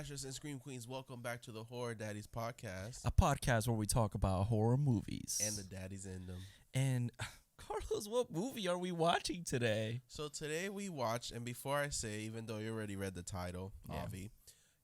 Smashers and Scream Queens, welcome back to the Horror Daddies podcast. A podcast where we talk about horror movies. And the daddies in them. And Carlos, what movie are we watching today? So today we watched, and before I say, even though you already read the title, Avi,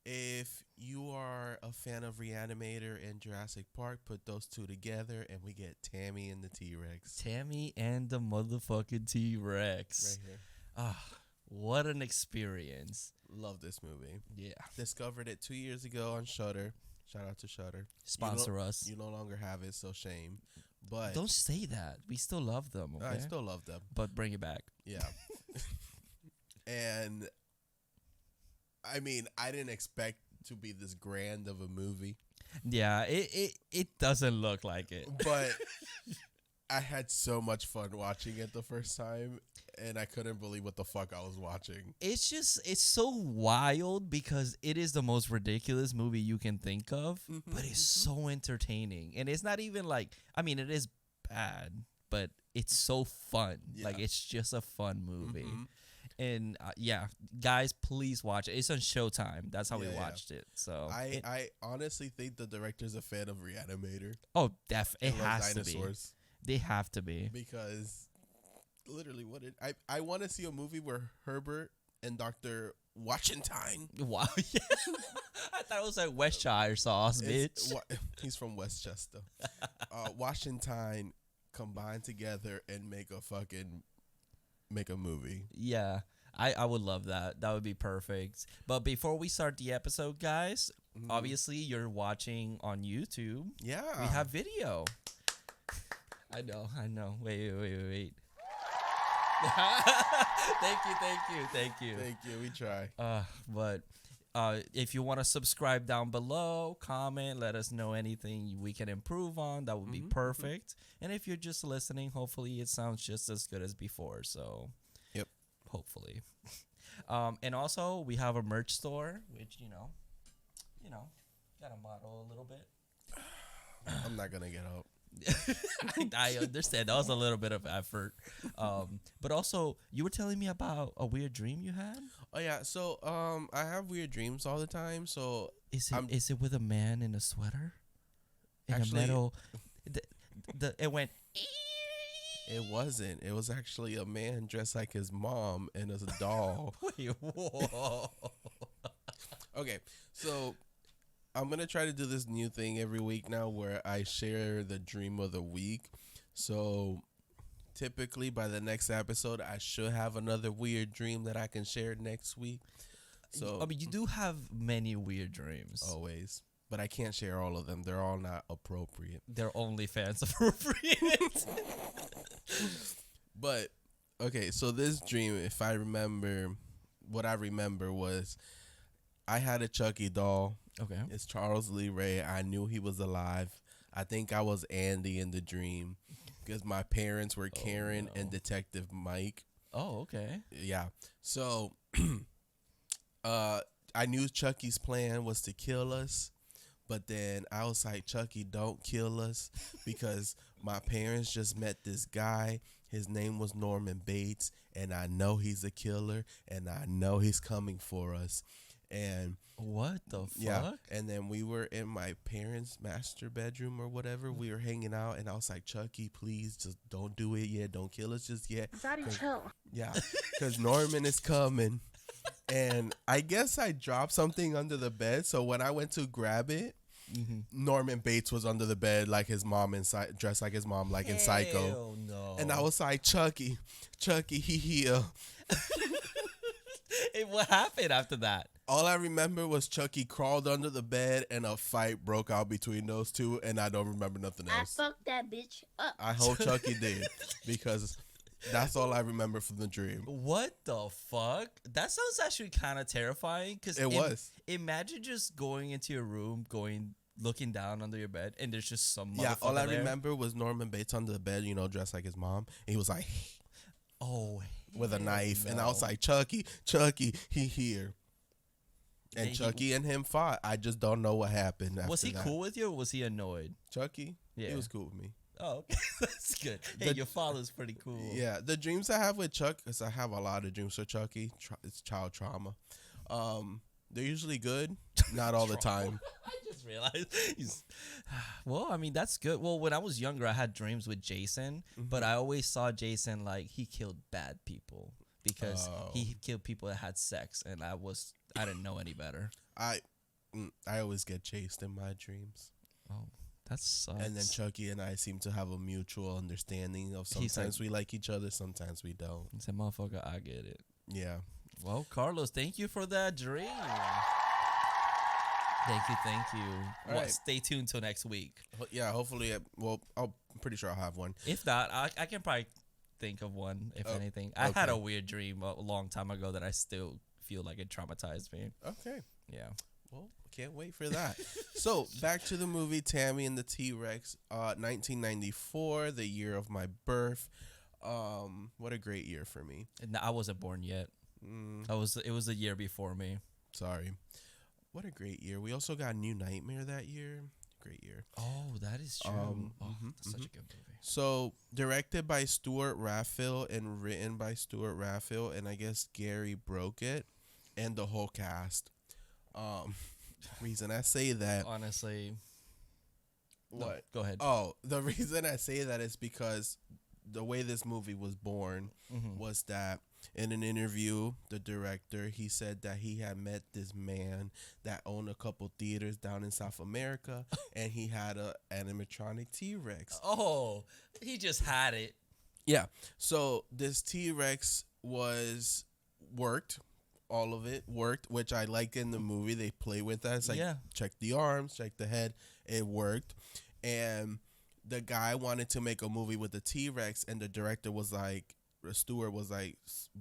if you are a fan of Reanimator and Jurassic Park, put those two together and we get Tammy and the T-Rex. Tammy and the motherfucking T-Rex. Right here. Ah, what an experience. Love this movie. Yeah. Discovered it 2 years ago on Shudder. Shout out to Shudder. Sponsor us. You no longer have it, so shame. But don't say that. We still love them, okay? I still love them. But bring it back. Yeah. And I mean, I didn't expect to be this grand of a movie. Yeah, it doesn't look like it. But I had so much fun watching it the first time, and I couldn't believe what the fuck I was watching. It's so wild because it is the most ridiculous movie you can think of, but it's so entertaining. And it's not even like, I mean, it is bad, but it's so fun. Yeah. Like, it's just a fun movie. And yeah, guys, please watch it. It's on Showtime. That's how we watched it. So I honestly think the director's a fan of Reanimator. Oh, it has to be. Dinosaurs. They have to be. Because literally, I want to see a movie where Herbert and Dr. Washington. Wow. Yeah. I thought it was like Westshire sauce, bitch. He's from Westchester. Washington combine together and make a movie. Yeah, I would love that. That would be perfect. But before we start the episode, guys, obviously you're watching on YouTube. Yeah. We have video. I know. Wait. Thank you. We try. But if you want to subscribe down below, comment, let us know anything we can improve on. That would be perfect. And if you're just listening, hopefully it sounds just as good as before. So, yep. Hopefully. And also we have a merch store, which you know, got to model a little bit. I'm not gonna get up. I understand. That was a little bit of effort. But also, you were telling me about a weird dream you had? Oh, yeah. So, I have weird dreams all the time. So, is it with a man in a sweater? Actually, a metal? It went... It wasn't. It was actually a man dressed like his mom and as a doll. Wait, whoa. Okay, so I'm going to try to do this new thing every week now where I share the dream of the week. So typically by the next episode, I should have another weird dream that I can share next week. So I mean, you do have many weird dreams. Always. But I can't share all of them. They're all not appropriate. They're only fans appropriate. But, okay, so this dream, if I remember, what I remember was I had a Chucky doll. Okay. It's Charles Lee Ray. I knew he was alive. I think I was Andy in the dream because my parents were Karen and Detective Mike. Oh, okay. Yeah. So I knew Chucky's plan was to kill us. But then I was like, Chucky, don't kill us because my parents just met this guy. His name was Norman Bates, and I know he's a killer, and I know he's coming for us. And what the fuck? Yeah. And then we were in my parents' master bedroom or whatever. We were hanging out, and I was like, Chucky, please just don't do it yet. Don't kill us just yet. Daddy, chill. Yeah, because Norman is coming. And I guess I dropped something under the bed. So when I went to grab it, Norman Bates was under the bed like his mom dressed like his mom, like in Psycho. No. And I was like, Chucky, he here. Hey, what happened after that? All I remember was Chucky crawled under the bed and a fight broke out between those two, and I don't remember nothing else. I fucked that bitch up. I hope Chucky did, because that's all I remember from the dream. What the fuck? That sounds actually kind of terrifying. Cause it was. Imagine just going into your room, looking down under your bed, and there's just some motherfucker all I there. remember was Norman Bates under the bed, dressed like his mom. And he was like, oh, with a knife. no. And I was like, Chucky, he here. And Chucky and him fought. I just don't know what happened after Was he that. cool with you or was he annoyed? Chucky? Yeah. He was cool with me. Oh, okay. That's good. Hey, your father's pretty cool. Yeah, the dreams I have with Chuck, because I have a lot of dreams with Chucky. It's child trauma. They're usually good, not all the time. I just realized. Well, I mean, that's good. Well, when I was younger, I had dreams with Jason, but I always saw Jason like he killed bad people because he killed people that had sex, and I didn't know any better. I always get chased in my dreams. Oh, that sucks. And then Chucky and I seem to have a mutual understanding of sometimes we like each other, sometimes we don't. He said, motherfucker, I get it. Yeah. Well, Carlos, thank you for that dream. Thank you. Well, right. Stay tuned till next week. Yeah, hopefully, I'm pretty sure I'll have one. If not, I can probably think of one, if anything. I had a weird dream a long time ago that I still feel like it traumatized me. Okay. Yeah. Well, can't wait for that. So, back to the movie Tammy and the T-Rex, 1994, the year of my birth. What a great year for me. And I wasn't born yet. It was a year before me. Sorry. What a great year. We also got New Nightmare that year. Great year. Oh, that is true. That's such a good movie. So, directed by Stuart Raphael and written by Stuart Raphael, and I guess Gary Brockett and the whole cast. Reason I say that, Honestly, what? No, go ahead. Oh, the reason I say that is because the way this movie was born was that in an interview, the director, he said that he had met this man that owned a couple theaters down in South America, and he had a animatronic T-Rex. Oh, he just had it. Yeah. So this T-Rex worked. All of it worked, which I like in the movie. They play with that. It's like, check the arms, check the head. It worked. And the guy wanted to make a movie with the T-Rex, and the director was like, Stuart was like,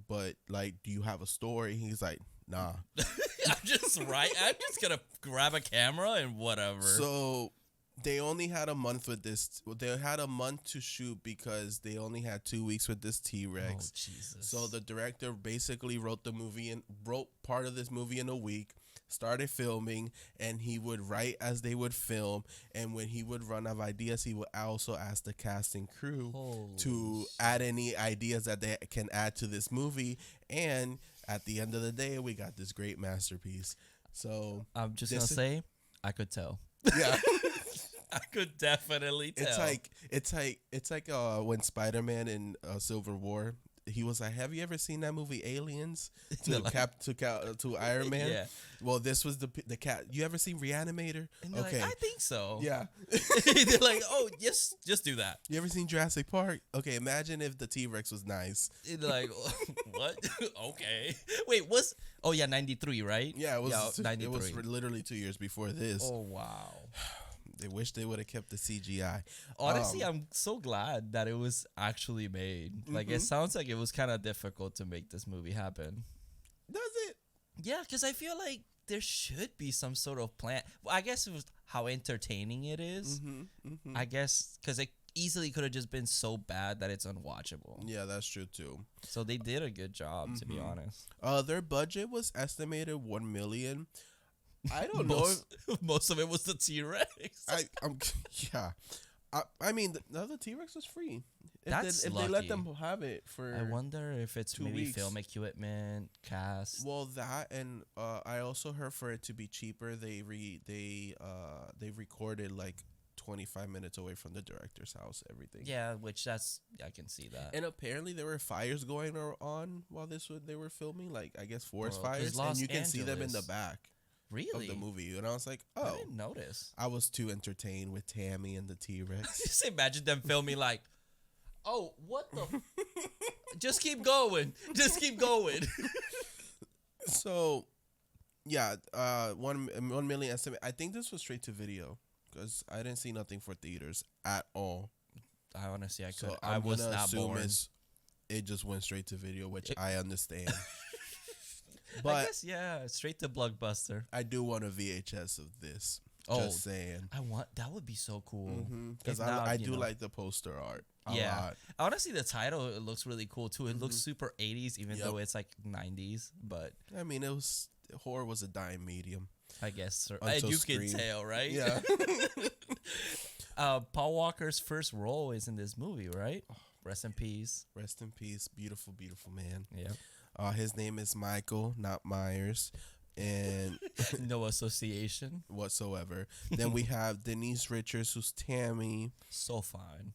but like, do you have a story? He's like, nah. I'm just gonna grab a camera and whatever. So they only had a month with this. They had a month to shoot because they only had 2 weeks with this T-Rex. Oh, Jesus. So the director basically wrote part of this movie in a week, started filming, and he would write as they would film. And when he would run out of ideas, he would also ask the cast and crew to add any ideas that they can add to this movie. And at the end of the day, we got this great masterpiece. So I'm just gonna say, I could tell. Yeah. I could definitely tell. It's like when Spider-Man in Civil War, he was like, "Have you ever seen that movie Aliens?" To Iron Man. Yeah. Well, this was the cat. You ever seen Reanimator? And okay, like, I think so. Yeah. They're like, "Oh, just do that." You ever seen Jurassic Park? Okay, imagine if the T-Rex was nice. They're like, what? Okay. Wait, 93, right? Yeah, it was 93. It was literally 2 years before this. Oh wow. They wish they would have kept the CGI. Honestly, I'm so glad that it was actually made. Like, it sounds like it was kind of difficult to make this movie happen. Does it? Yeah, because I feel like there should be some sort of plan. Well, I guess it was how entertaining it is. I guess because it easily could have just been so bad that it's unwatchable. Yeah, that's true too. So they did a good job, to be honest. Their budget was estimated $1 million. I don't know. Most of it was the T-Rex. I mean, the other T-Rex was free. If they let them have it for. I wonder if it's 2 maybe weeks. film equipment, cast. Well, that and I also heard for it to be cheaper, they recorded like 25 minutes away from the director's house. Everything. Yeah, I can see that. And apparently there were fires going on while they were filming. Like I guess forest fires, and Los you can see them in Angeles. the back. Really? Of the movie, and I was like, I "Oh, didn't notice." I was too entertained with Tammy and the T-Rex." Just imagine them filming like, "Oh, what the? Just keep going. Just keep going." So, yeah, 1 million estimate. I think this was straight to video because I didn't see nothing for theaters at all. I honestly, So I was not born. It just went straight to video, which I understand. But I guess, straight to Blockbuster. I do want a VHS of this. Oh, just saying. That would be so cool. Because I do like the poster art a lot. Honestly, the title, it looks really cool too. It looks super 80s, even though it's like 90s. But I mean, horror was a dying medium. I guess Until you Scream. can tell, right? Yeah. Paul Walker's first role is in this movie, right? Rest in peace. Rest in peace. Beautiful, beautiful man. Yeah. His name is Michael, not Myers. and No association. whatsoever. Then we have Denise Richards, who's Tammy. So fine.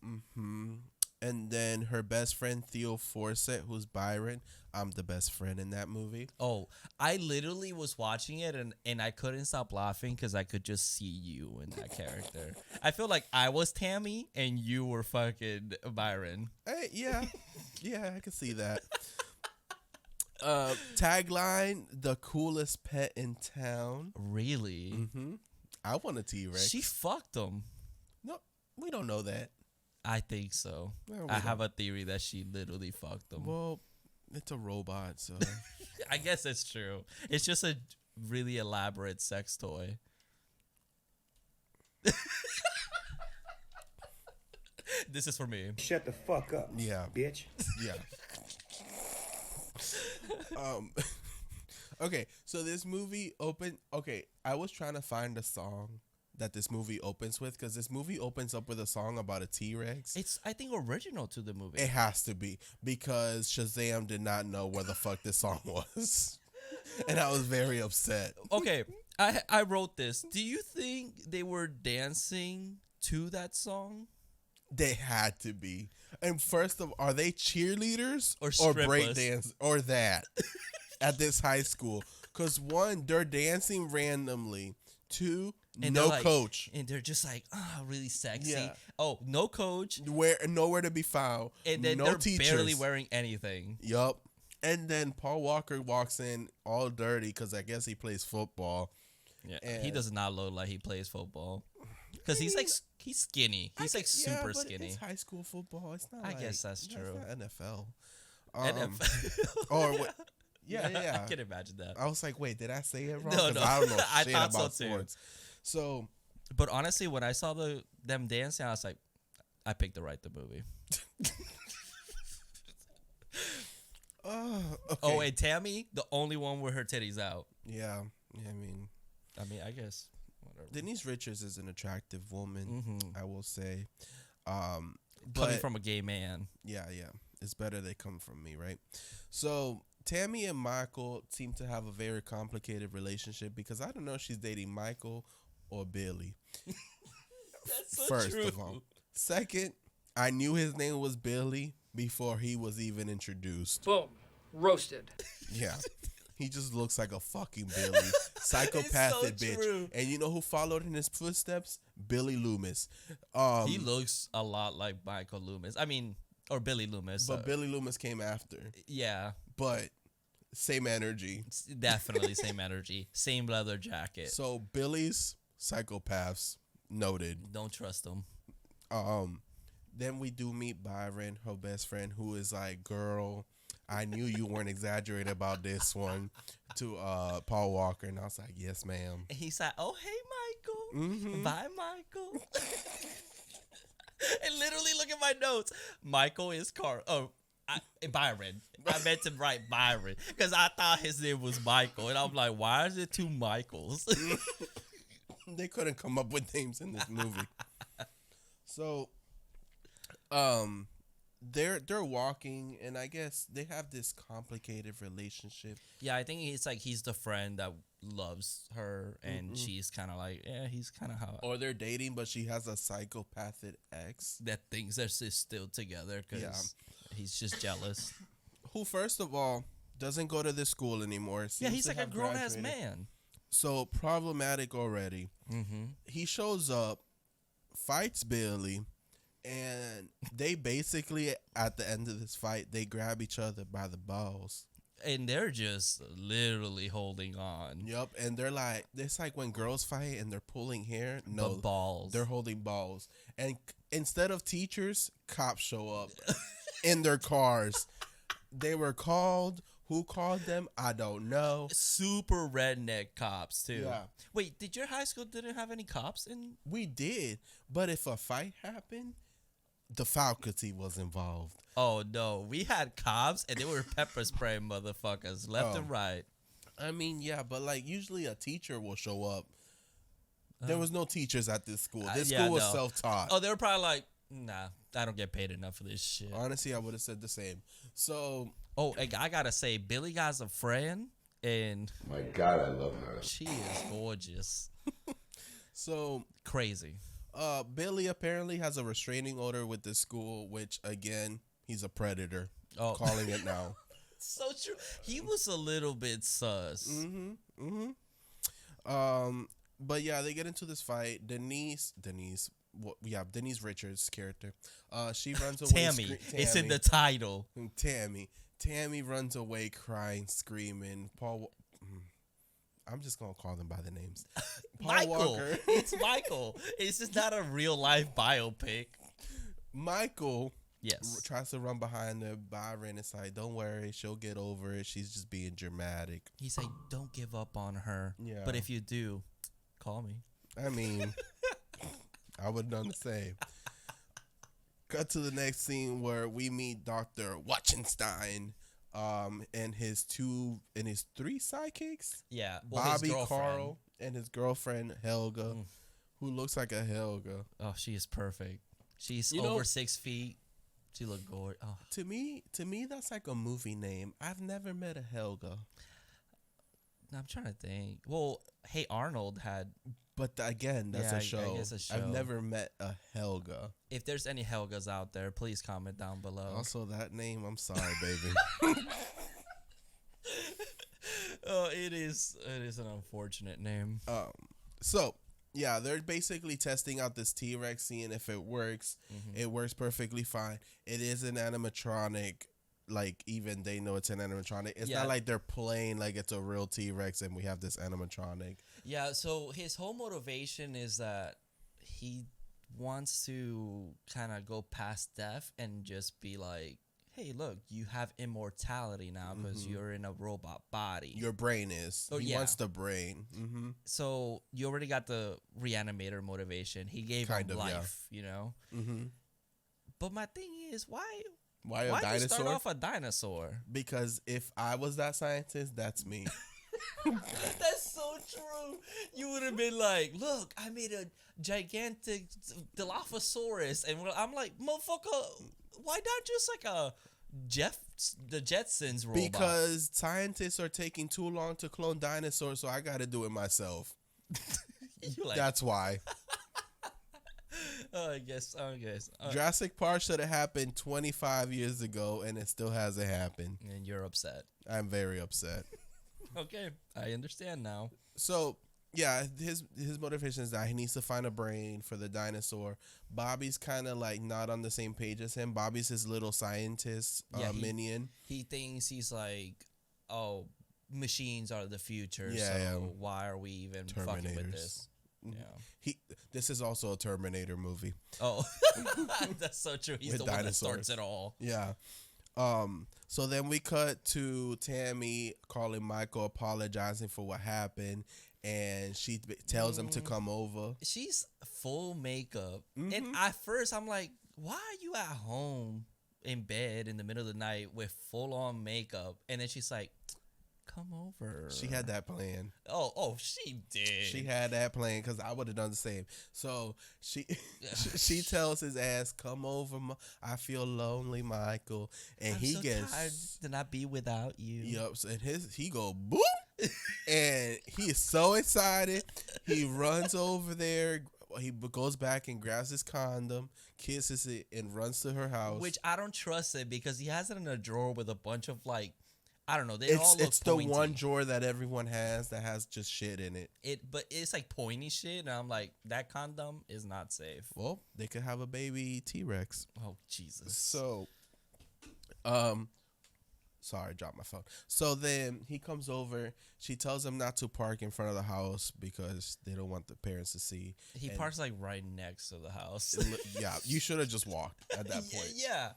And then her best friend Theo Forsett, who's Byron. I'm the best friend in that movie. Oh, I literally was watching it and I couldn't stop laughing because I could just see you in that character. I feel like I was Tammy and you were fucking Byron. Hey, yeah, I can see that. Tagline: the coolest pet in town. Really? I want a T-Rex. She fucked him. No, we don't know that. I think so. Well, I have a theory that she literally fucked him. Well, it's a robot, so I guess it's true. It's just a really elaborate sex toy. This is for me. Shut the fuck up. Yeah. Bitch. yeah. Okay, so this movie opened. Okay, I was trying to find a song that this movie opens with, because this movie opens up with a song about a T-Rex. It's, I think, original to the movie. It has to be, because Shazam did not know where the fuck this song was. And I was very upset. Okay, I wrote this. Do you think they were dancing to that song? They had to be. And first of all, are they cheerleaders Or break strippers? dance or that at this high school? Because one, they're dancing randomly. Two, And no they're like- coach. And they're just like, really sexy. Yeah. Oh, no coach. Nowhere to be found. And then no they're teachers. barely wearing anything. Yup. And then Paul Walker walks in all dirty because I guess he plays football. Yeah, And- he does not look like he plays football. Because he's skinny. He's like super skinny. It's high school football. It's not. I guess that's it's true. not NFL. NFL. Or what? Yeah. I can imagine that. I was like, wait, did I say it wrong? No, 'Cause no. I don't know I shit thought about so, too. sports. So, But honestly, when I saw them dancing, I was like, I picked the right movie. okay. Oh, and Tammy, the only one with her titties out. Yeah. I mean, I guess whatever. Denise Richards is an attractive woman, I will say. Coming But from a gay man. yeah, it's better they come from me, right? So Tammy and Michael seem to have a very complicated relationship, because I don't know if she's dating Michael or Billy. That's so First true. of all. Second, I knew his name was Billy before he was even introduced. Boom. Roasted. Yeah. He just looks like a fucking Billy. Psychopathic so bitch. true. And you know who followed in his footsteps? Billy Loomis. He looks a lot like Michael Loomis. I mean, or Billy Loomis. But Billy Loomis came after. Yeah, But same energy. it's definitely same energy. Same leather jacket. So Billy's psychopaths noted. Don't trust them. Then we do meet Byron, her best friend, who is like, girl, I knew you weren't exaggerating about this one, to Paul Walker. And I was like, yes, ma'am. And he's like, oh, hey, Michael. Bye, Michael. And literally, look at my notes. Michael is Byron. I meant to write Byron because I thought his name was Michael. And I'm like, why is it two Michaels? They couldn't come up with names in this movie. So, they're walking, and I guess they have this complicated relationship. Yeah, I think it's like he's the friend that loves her, and she's kind of like, yeah, he's kind of how Or they're dating, but she has a psychopathic ex that thinks they're still together because he's just jealous. who, first of all, doesn't go to this school anymore. Yeah, seems he's to like a have grown ass graduated. man. So problematic already. He shows up, fights Billy, and they basically, at the end of this fight, they grab each other by the balls. And they're just literally holding on. Yup, and they're like, it's like when girls fight and they're pulling hair. No, The balls. they're holding balls. And instead of teachers, cops show up in their cars. They were called. Who called them? I don't know. Super redneck cops too. Yeah. Wait, did your high school didn't have any cops in? We did, but if a fight happened, the faculty was involved. Oh no, we had cops and they were pepper spraying motherfuckers left and right. I mean, yeah, but like usually a teacher will show up. There was no teachers at this school. This yeah, school was no. self-taught. Oh, they were probably like, nah, I don't get paid enough for this shit. Honestly, I would have said the same. So, Oh, and I gotta say, Billy got a friend And My God, I love her. she is gorgeous. So Crazy. Billy apparently has a restraining order with the school, which again, he's a predator. Oh, Calling it now. so true. He was a little bit sus. But yeah, they get into this fight. Denise Richards' character. She runs away. Tammy. It's in the title. Tammy runs away crying, screaming. I'm just gonna call them by the names. Paul Michael. Walker. It's Michael. It's just not a real life biopic. Michael. Yes. Tries to run behind her. Byron is like, don't worry, she'll get over it. She's just being dramatic. He's like, don't give up on her. Yeah. But if you do, call me. I mean, I would have done the same. Cut to the next scene where we meet Dr. Wachenstein and his three sidekicks. Yeah. Bobby, Carl, and his girlfriend Helga, who looks like a Helga. Oh, she is perfect. She's You over know, 6 feet. She looked gorgeous. Oh. To me, that's like a movie name. I've never met a Helga. I'm trying to think. Well, Hey Arnold had. But again, that's a show. I guess a show. I've never met a Helga. If there's any Helgas out there, please comment down below. Also, that name, I'm sorry, baby. Oh, it is an unfortunate name. So, yeah, they're basically testing out this T-Rex, seeing if it works. It works perfectly fine. It is an animatronic. Like, even they know it's an animatronic. It's not like they're playing like it's a real T-Rex and we have this animatronic. Yeah, so his whole motivation is that he wants to kind of go past death and just be like, hey, look, you have immortality now because you're in a robot body. Your brain is. Oh, he wants the brain. So you already got the reanimator motivation. He gave him life, you know? But my thing is, why a dinosaur? You start off a dinosaur? Because if I was that scientist, that's me. That's so true. You would have been like, look, I made a gigantic Dilophosaurus. And I'm like, motherfucker, why not just like the Jetsons robot? Because scientists are taking too long to clone dinosaurs, so I got to do it myself. That's why. I guess. Jurassic Park should have happened 25 years ago, and it still hasn't happened. And you're upset. I'm very upset. Okay, I understand now. So, yeah, his motivation is that he needs to find a brain for the dinosaur. Bobby's kind of like not on the same page as him. Bobby's his little scientist minion. He thinks he's like, oh, machines are the future. Yeah, so why are we even fucking with this? Yeah. This is also a Terminator movie. Oh, that's so true. He's the one that starts it all. Yeah. So then we cut to Tammy calling Michael, apologizing for what happened, and she tells him to come over. She's full makeup, and at first I'm like, why are you at home in bed in the middle of the night with full on makeup? And then she's like, come over. She had that plan. Oh, she did. She had that plan because I would have done the same. So she tells his ass, come over. I feel lonely, Michael. And he gets tired to not be without you. Yup. And he go boop. And he is so excited. He runs over there. He goes back and grabs his condom, kisses it, and runs to her house. Which I don't trust it because he has it in a drawer with a bunch of like, I don't know. They all look it's pointy. The one drawer that everyone has that has just shit in it. But it's like pointy shit, and I'm like, that condom is not safe. Well, they could have a baby T-Rex. Oh Jesus! So, sorry, dropped my phone. So then he comes over. She tells him not to park in front of the house because they don't want the parents to see. He parks like right next to the house. Yeah, you should have just walked at that point. Yeah.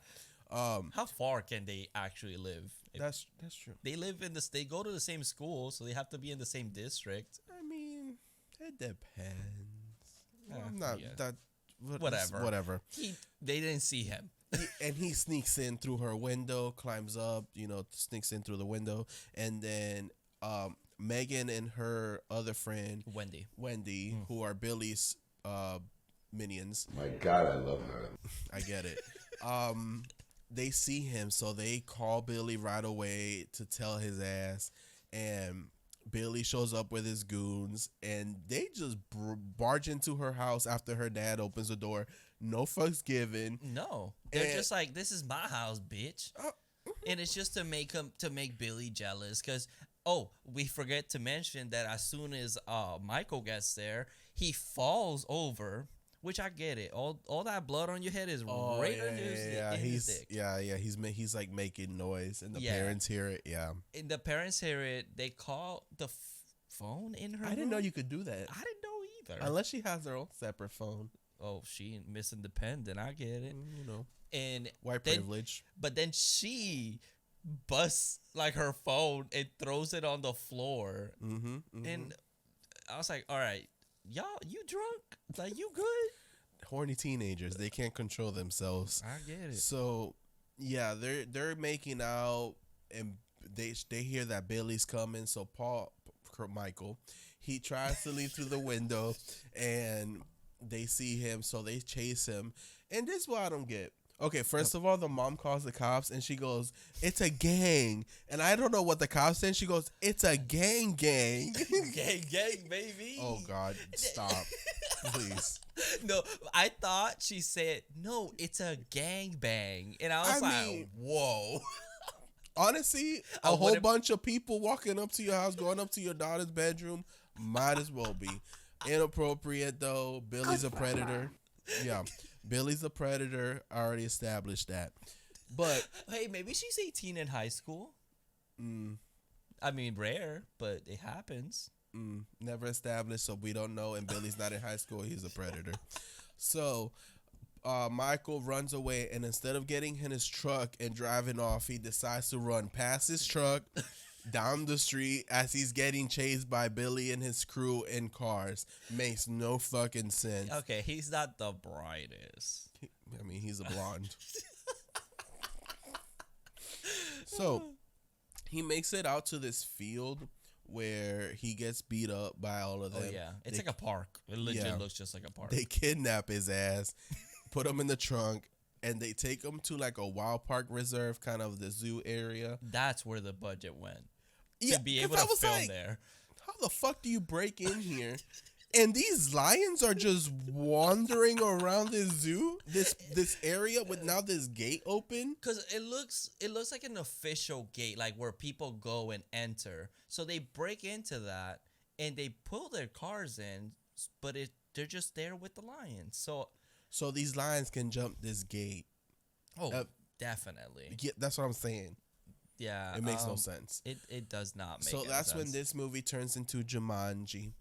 How far can they actually live? That's true. They live in this. They go to the same school, so they have to be in the same district. I mean, it depends. I'm not that. Whatever. They didn't see him. He sneaks in through her window, climbs up, sneaks in through the window, and then Megan and her other friend Wendy, who are Billy's minions. My God, I love her. I get it. They see him, so they call Billy right away to tell his ass, and Billy shows up with his goons, and they just barge into her house after her dad opens the door. No fucks given. No, they're just like, "This is my house, bitch," and it's just to make Billy jealous. Cause we forget to mention that as soon as Michael gets there, he falls over. Which I get it. All that blood on your head is right on his dick. Yeah. He's like making noise, and the parents hear it. Yeah. And the parents hear it. They call the phone in her. I didn't know you could do that. I didn't know either. Unless she has her own separate phone. Oh, she Miss Independent. I get it. And white privilege. But then she busts like her phone and throws it on the floor. And I was like, all right, y'all, you drunk? Like, you good? Horny teenagers, they can't control themselves. I get it. So, yeah, they're making out, and they hear that Billy's coming. So Michael, he tries to leave through the window, and they see him, so they chase him. And this is what I don't get. Okay, first of all, the mom calls the cops, and she goes, "It's a gang." And I don't know what the cops said. She goes, "It's a gang." Gang, baby. Oh, God, stop. Please. No, I thought she said, "No, it's a gang bang." And I was like, whoa. Honestly, a whole bunch of people walking up to your house, going up to your daughter's bedroom, might as well be. Inappropriate, though. Billy's a predator. Yeah. Billy's a predator. I already established that. But hey, maybe she's 18 in high school. I mean, rare, but it happens. Never established, so we don't know. And Billy's not in high school. He's a predator. So Michael runs away, and instead of getting in his truck and driving off, he decides to run past his truck down the street as he's getting chased by Billy and his crew in cars. Makes no fucking sense. Okay, he's not the brightest. I mean, he's a blonde. So he makes it out to this field where he gets beat up by all of them. Oh, yeah. It's like a park. It legit looks just like a park. They kidnap his ass, put him in the trunk, and they take him to like a wild park reserve, kind of the zoo area. That's where the budget went. Yeah, to be able to film there. How the fuck do you break in here? And these lions are just wandering around this zoo, this area with now this gate open. Cause it looks like an official gate, like where people go and enter. So they break into that and they pull their cars in, but they're just there with the lions. So these lions can jump this gate. Oh, definitely. Yeah, that's what I'm saying. Yeah, it makes no sense. It does not make. So that's sense. when this movie turns into Jumanji.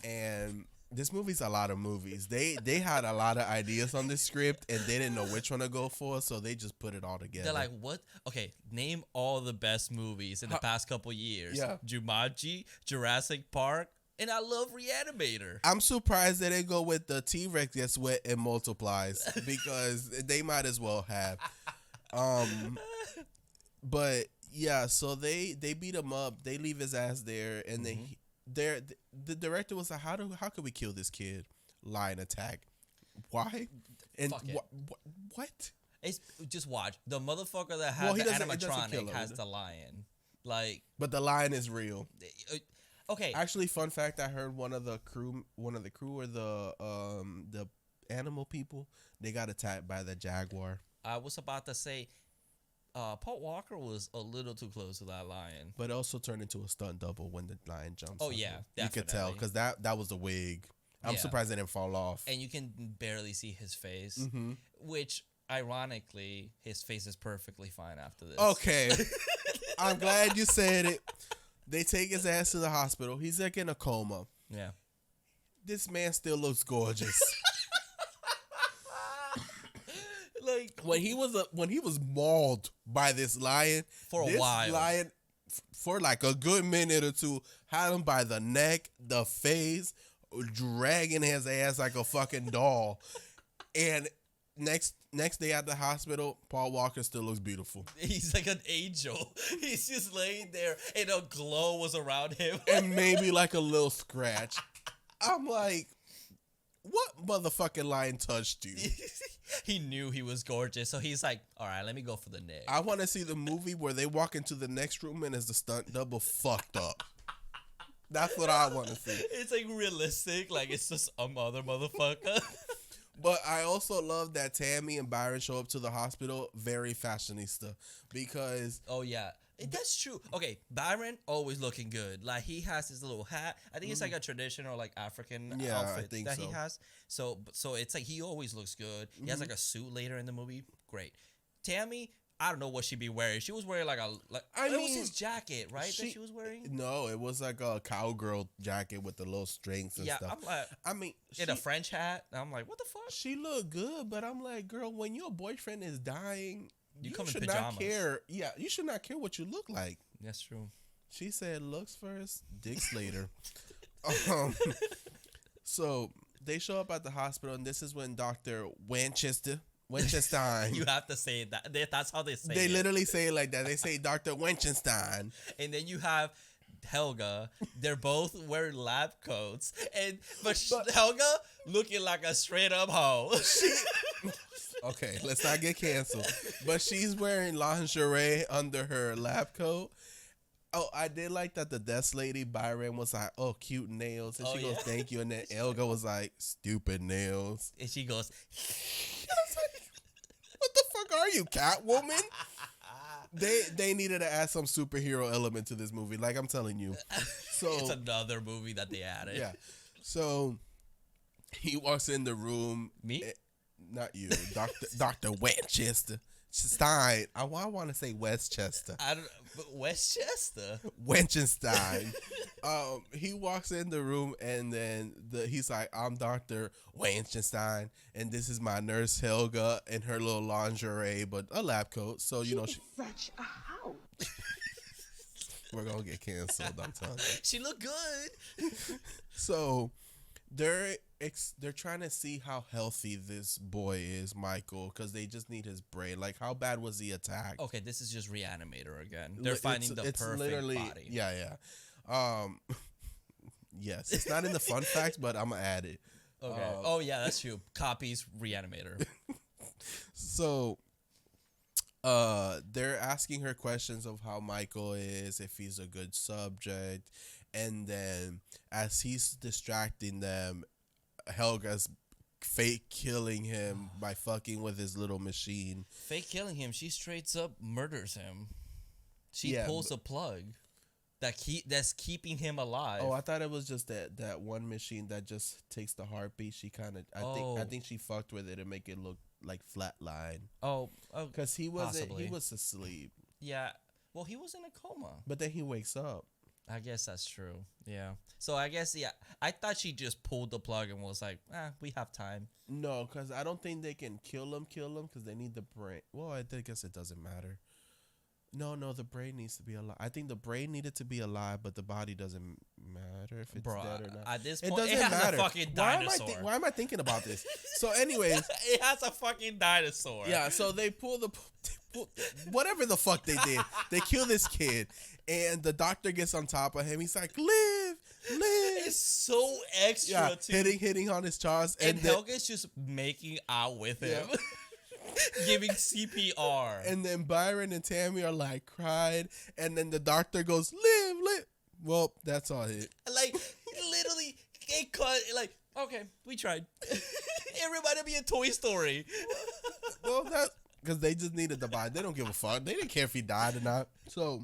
And this movie's a lot of movies. They had a lot of ideas on this script, and they didn't know which one to go for, so they just put it all together. They're like, what? Okay, name all the best movies in the past couple years. Yeah. Jumanji, Jurassic Park, and I love Reanimator. I'm surprised that they go with the T-Rex gets wet and multiplies, because they might as well have. But yeah, so they beat him up. They leave his ass there, and the director was like, how can we kill this kid? Lion attack. Why? And what? It's just watch the motherfucker that has the animatronic has the lion. Like, but the lion is real. Okay. Actually, fun fact: I heard one of the crew or the animal people, they got attacked by the jaguar. I was about to say, Paul Walker was a little too close to that lion, but it also turned into a stunt double when the lion jumps. Oh yeah, definitely. You could tell because that was the wig. I'm surprised it didn't fall off. And you can barely see his face, which ironically, his face is perfectly fine after this. Okay, I'm glad you said it. They take his ass to the hospital. He's like in a coma. Yeah, this man still looks gorgeous. Like when he was mauled by this lion for a while, lion for like a good minute or two had him by the neck, the face, dragging his ass like a fucking doll. And next day at the hospital, Paul Walker still looks beautiful. He's like an angel. He's just laying there, and a glow was around him, and maybe like a little scratch. I'm like, what motherfucking lion touched you? He knew he was gorgeous, so he's like, all right, let me go for the neck. I want to see the movie where they walk into the next room and is the stunt double fucked up. That's what I want to see. It's like realistic, like it's just a motherfucker. But I also love that Tammy and Byron show up to the hospital very fashionista because Oh yeah, that's true. Okay, Byron always looking good. Like he has his little hat. I think it's like a traditional like African Yeah, I outfit think that so. he has. So it's like he always looks good. He has like a suit later in the movie. Great. Tammy, I don't know what she'd be wearing. She was wearing like it was his jacket, right? That she was wearing. No, it was like a cowgirl jacket with the little strings and Yeah, stuff. I'm like, I mean, in a French hat. I'm like, what the fuck? she looked good, but I'm like, girl, when your boyfriend is dying, You you come in should pajamas. not care. Yeah, you should not care what you look like. That's true. She said, looks first, dicks later. So they show up at the hospital, and this is when Dr. Winchester. You have to say that. That's how they say They it. literally say it like that. They say Dr. Winchenstein. And then you have Helga. They're both wearing lab coats, but Helga looking like a straight up hoe. Okay, let's not get canceled. But she's wearing lingerie under her lab coat. Oh, I did like that the desk lady, Byron, was like, oh, cute nails. And she goes, thank you. And then Helga was like, stupid nails. And she goes, What the fuck are you, Catwoman? They needed to add some superhero element to this movie. Like I'm telling you. So it's another movie that they added. yeah. So he walks in the room. Me? Not you, Dr. Winchester. Stein. I want to say Westchester. I don't. But Westchester. Winchenstein. He walks in the room and then he's like, I'm Dr. Winchenstein and this is my nurse Helga in her little lingerie, but a lab coat. So you know, Such a house. we're gonna get canceled. I'm telling you. She looked good. So they're trying to see how healthy this boy is, Michael, because they just need his brain. Like, how bad was he attacked? Okay, this is just Reanimator again. They're finding the perfect body. Yeah. Yes, it's not in the fun facts, but I'm gonna add it. Okay. Oh yeah, that's true. Copies Reanimator. So, they're asking her questions of how Michael is, if he's a good subject, and then as he's distracting them, Helga's fake killing him by fucking with his little machine. Fake killing him. She straight up murders him. She Yeah, pulls a plug that's keeping him alive. Oh, I thought it was just that one machine that just takes the heartbeat. She kind of, I think she fucked with it and make it look like flatline. Oh, Because he was asleep. Yeah. Well, he was in a coma. But then he wakes up. I guess that's true. Yeah. So I guess, yeah. I thought she just pulled the plug and was like, we have time. No, because I don't think they can kill him because they need the brain. Well, I guess it doesn't matter. No, the brain needs to be alive. I think the brain needed to be alive, but the body doesn't matter if it's dead or not. At this It point, doesn't it has matter. a fucking dinosaur. Why am I thinking about this? So anyways. It has a fucking dinosaur. Yeah, so they pull whatever the fuck they did. They kill this kid, and the doctor gets on top of him. He's like, live. It's so extra, too. Hitting on his chest. And Helga's just making out with him. Yeah. Giving CPR. And then Byron and Tammy are like cried, and then the doctor goes, live. Well, that's all it. Like, literally, it cut, like, okay, we tried. It reminded me of Toy Story. Well, that, because they just needed the body. They don't give a fuck. They didn't care if he died or not. So,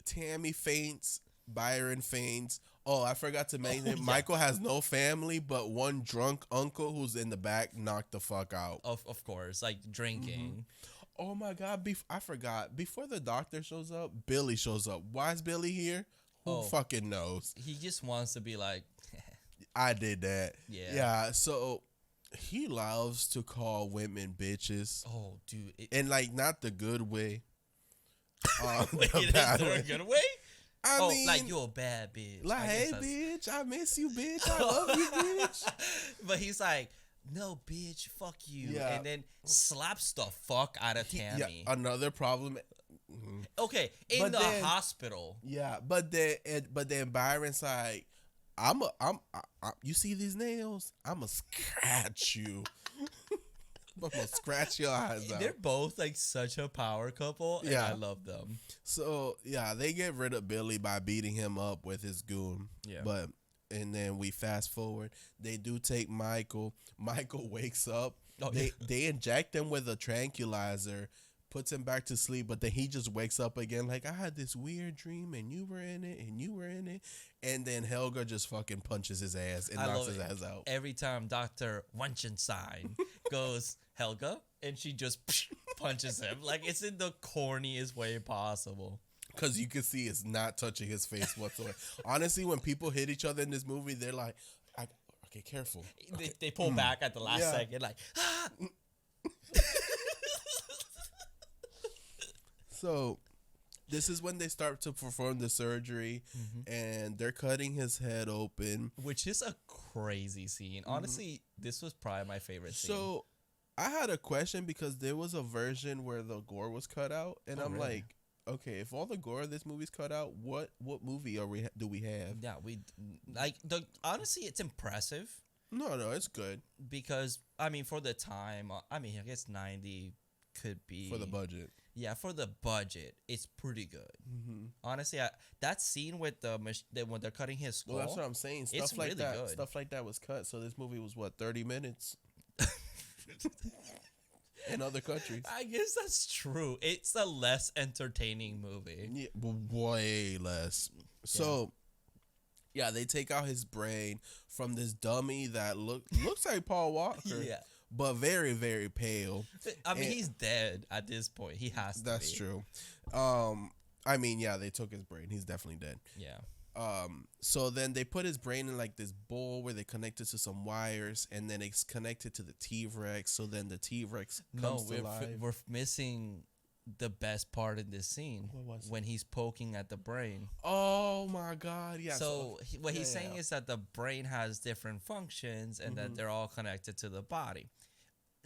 Tammy faints, Byron faints. Oh, I forgot to mention, Michael has no family, but one drunk uncle who's in the back knocked the fuck out. Of course, like drinking. Oh my God, I forgot. Before the doctor shows up, Billy shows up. Why is Billy here? Who fucking knows? He just wants to be like, I did that. Yeah. Yeah, so he loves to call women bitches. oh, dude. And like, not the good way. Wait, the is bad there a way. good way? I mean, like, you're a bad bitch. like, I hey, guess that's- bitch, I miss you, bitch. I love you, bitch. But he's like, no, bitch, fuck you. Yeah. And then slaps the fuck out of Tammy. Yeah, another problem. Okay, in But the then- hospital. Yeah, but then Byron's like, You see these nails? I'ma scratch you. I'm gonna scratch your eyes out. They're both like such a power couple, and Yeah. I love them. So yeah, they get rid of Billy by beating him up with his goon. Yeah. But and then we fast forward. They do take Michael. Michael wakes up. Oh, They inject him with a tranquilizer, puts him back to sleep, but then he just wakes up again like, I had this weird dream and you were in it and you were in it. And then Helga just fucking punches his ass and knocks his ass out. Every time Dr. Wunchenstein goes, Helga, and she just punches him. Like, it's in the corniest way possible. Because you can see it's not touching his face whatsoever. Honestly, when people hit each other in this movie, they're like, okay, careful. They pull back at the last second, like, ah! So, this is when they start to perform the surgery, and they're cutting his head open. Which is a crazy scene. Honestly, this was probably my favorite scene. So, I had a question because there was a version where the gore was cut out, and I'm really? like, okay, if all the gore of this movie's cut out, what movie do we have? Yeah, honestly, it's impressive No, it's good because, I mean, for the time, I guess 90 could be. for the budget. Yeah, for the budget, it's pretty good. Honestly, that scene with when they're cutting his skull. Well, that's what I'm saying. It's Stuff like really that. good. Stuff like that was cut. So this movie was what, 30 minutes in other countries. I guess that's true. It's a less entertaining movie. Yeah, way less. So, yeah, they take out his brain from this dummy that looks like Paul Walker. Yeah. But very, very pale. I mean, And- he's dead at this point. He has to That's be. true. I mean, yeah, they took his brain. He's definitely dead. Yeah. So then they put his brain in like this bowl where they connect it to some wires, and then it's connected to the T-Rex. So then the T-Rex comes to life. we're missing the best part in this scene. What was it? when he's poking at the brain. Oh my God! Yeah. So what he's yeah, saying yeah. is that the brain has different functions and that they're all connected to the body.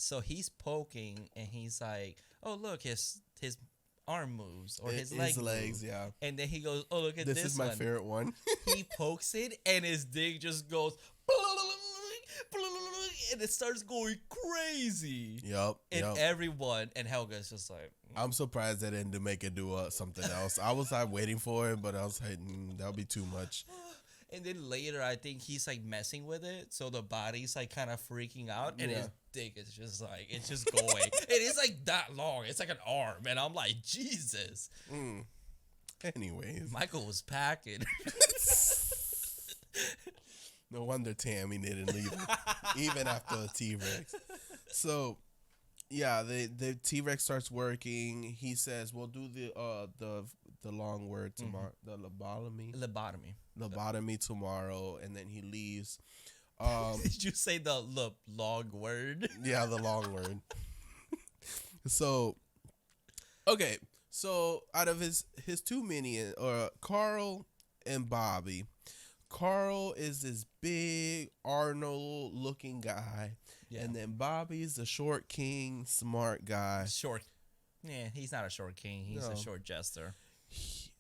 So he's poking and he's like, "Oh look, his arm moves or his legs legs, move." yeah. And then he goes, "Oh look at This is my one." favorite one. He pokes it and his dick just goes and it starts going crazy. Yup. And Yup. everyone and Helga's just like, I'm surprised they didn't make it do something else. I was like waiting for it, but I was like, that'll be too much. and then later I think he's like messing with it, so the body's like kind of freaking out, and his dick is just like, it's just going. It is like that long. It's like an arm, and I'm like, Jesus. Anyways, Michael was packing. no wonder Tammy didn't leave it, even after a T-Rex. So, yeah, the T-Rex starts working. He says, "We'll do the long word tomorrow, the lobotomy tomorrow," and then he leaves. Did you say the long word? Yeah, the long word. So, okay. So, out of his two minions, Carl and Bobby. Carl is this big Arnold-looking guy, and then Bobby's the short king, smart guy. Short. Yeah, he's not a short king. He's a No. short jester.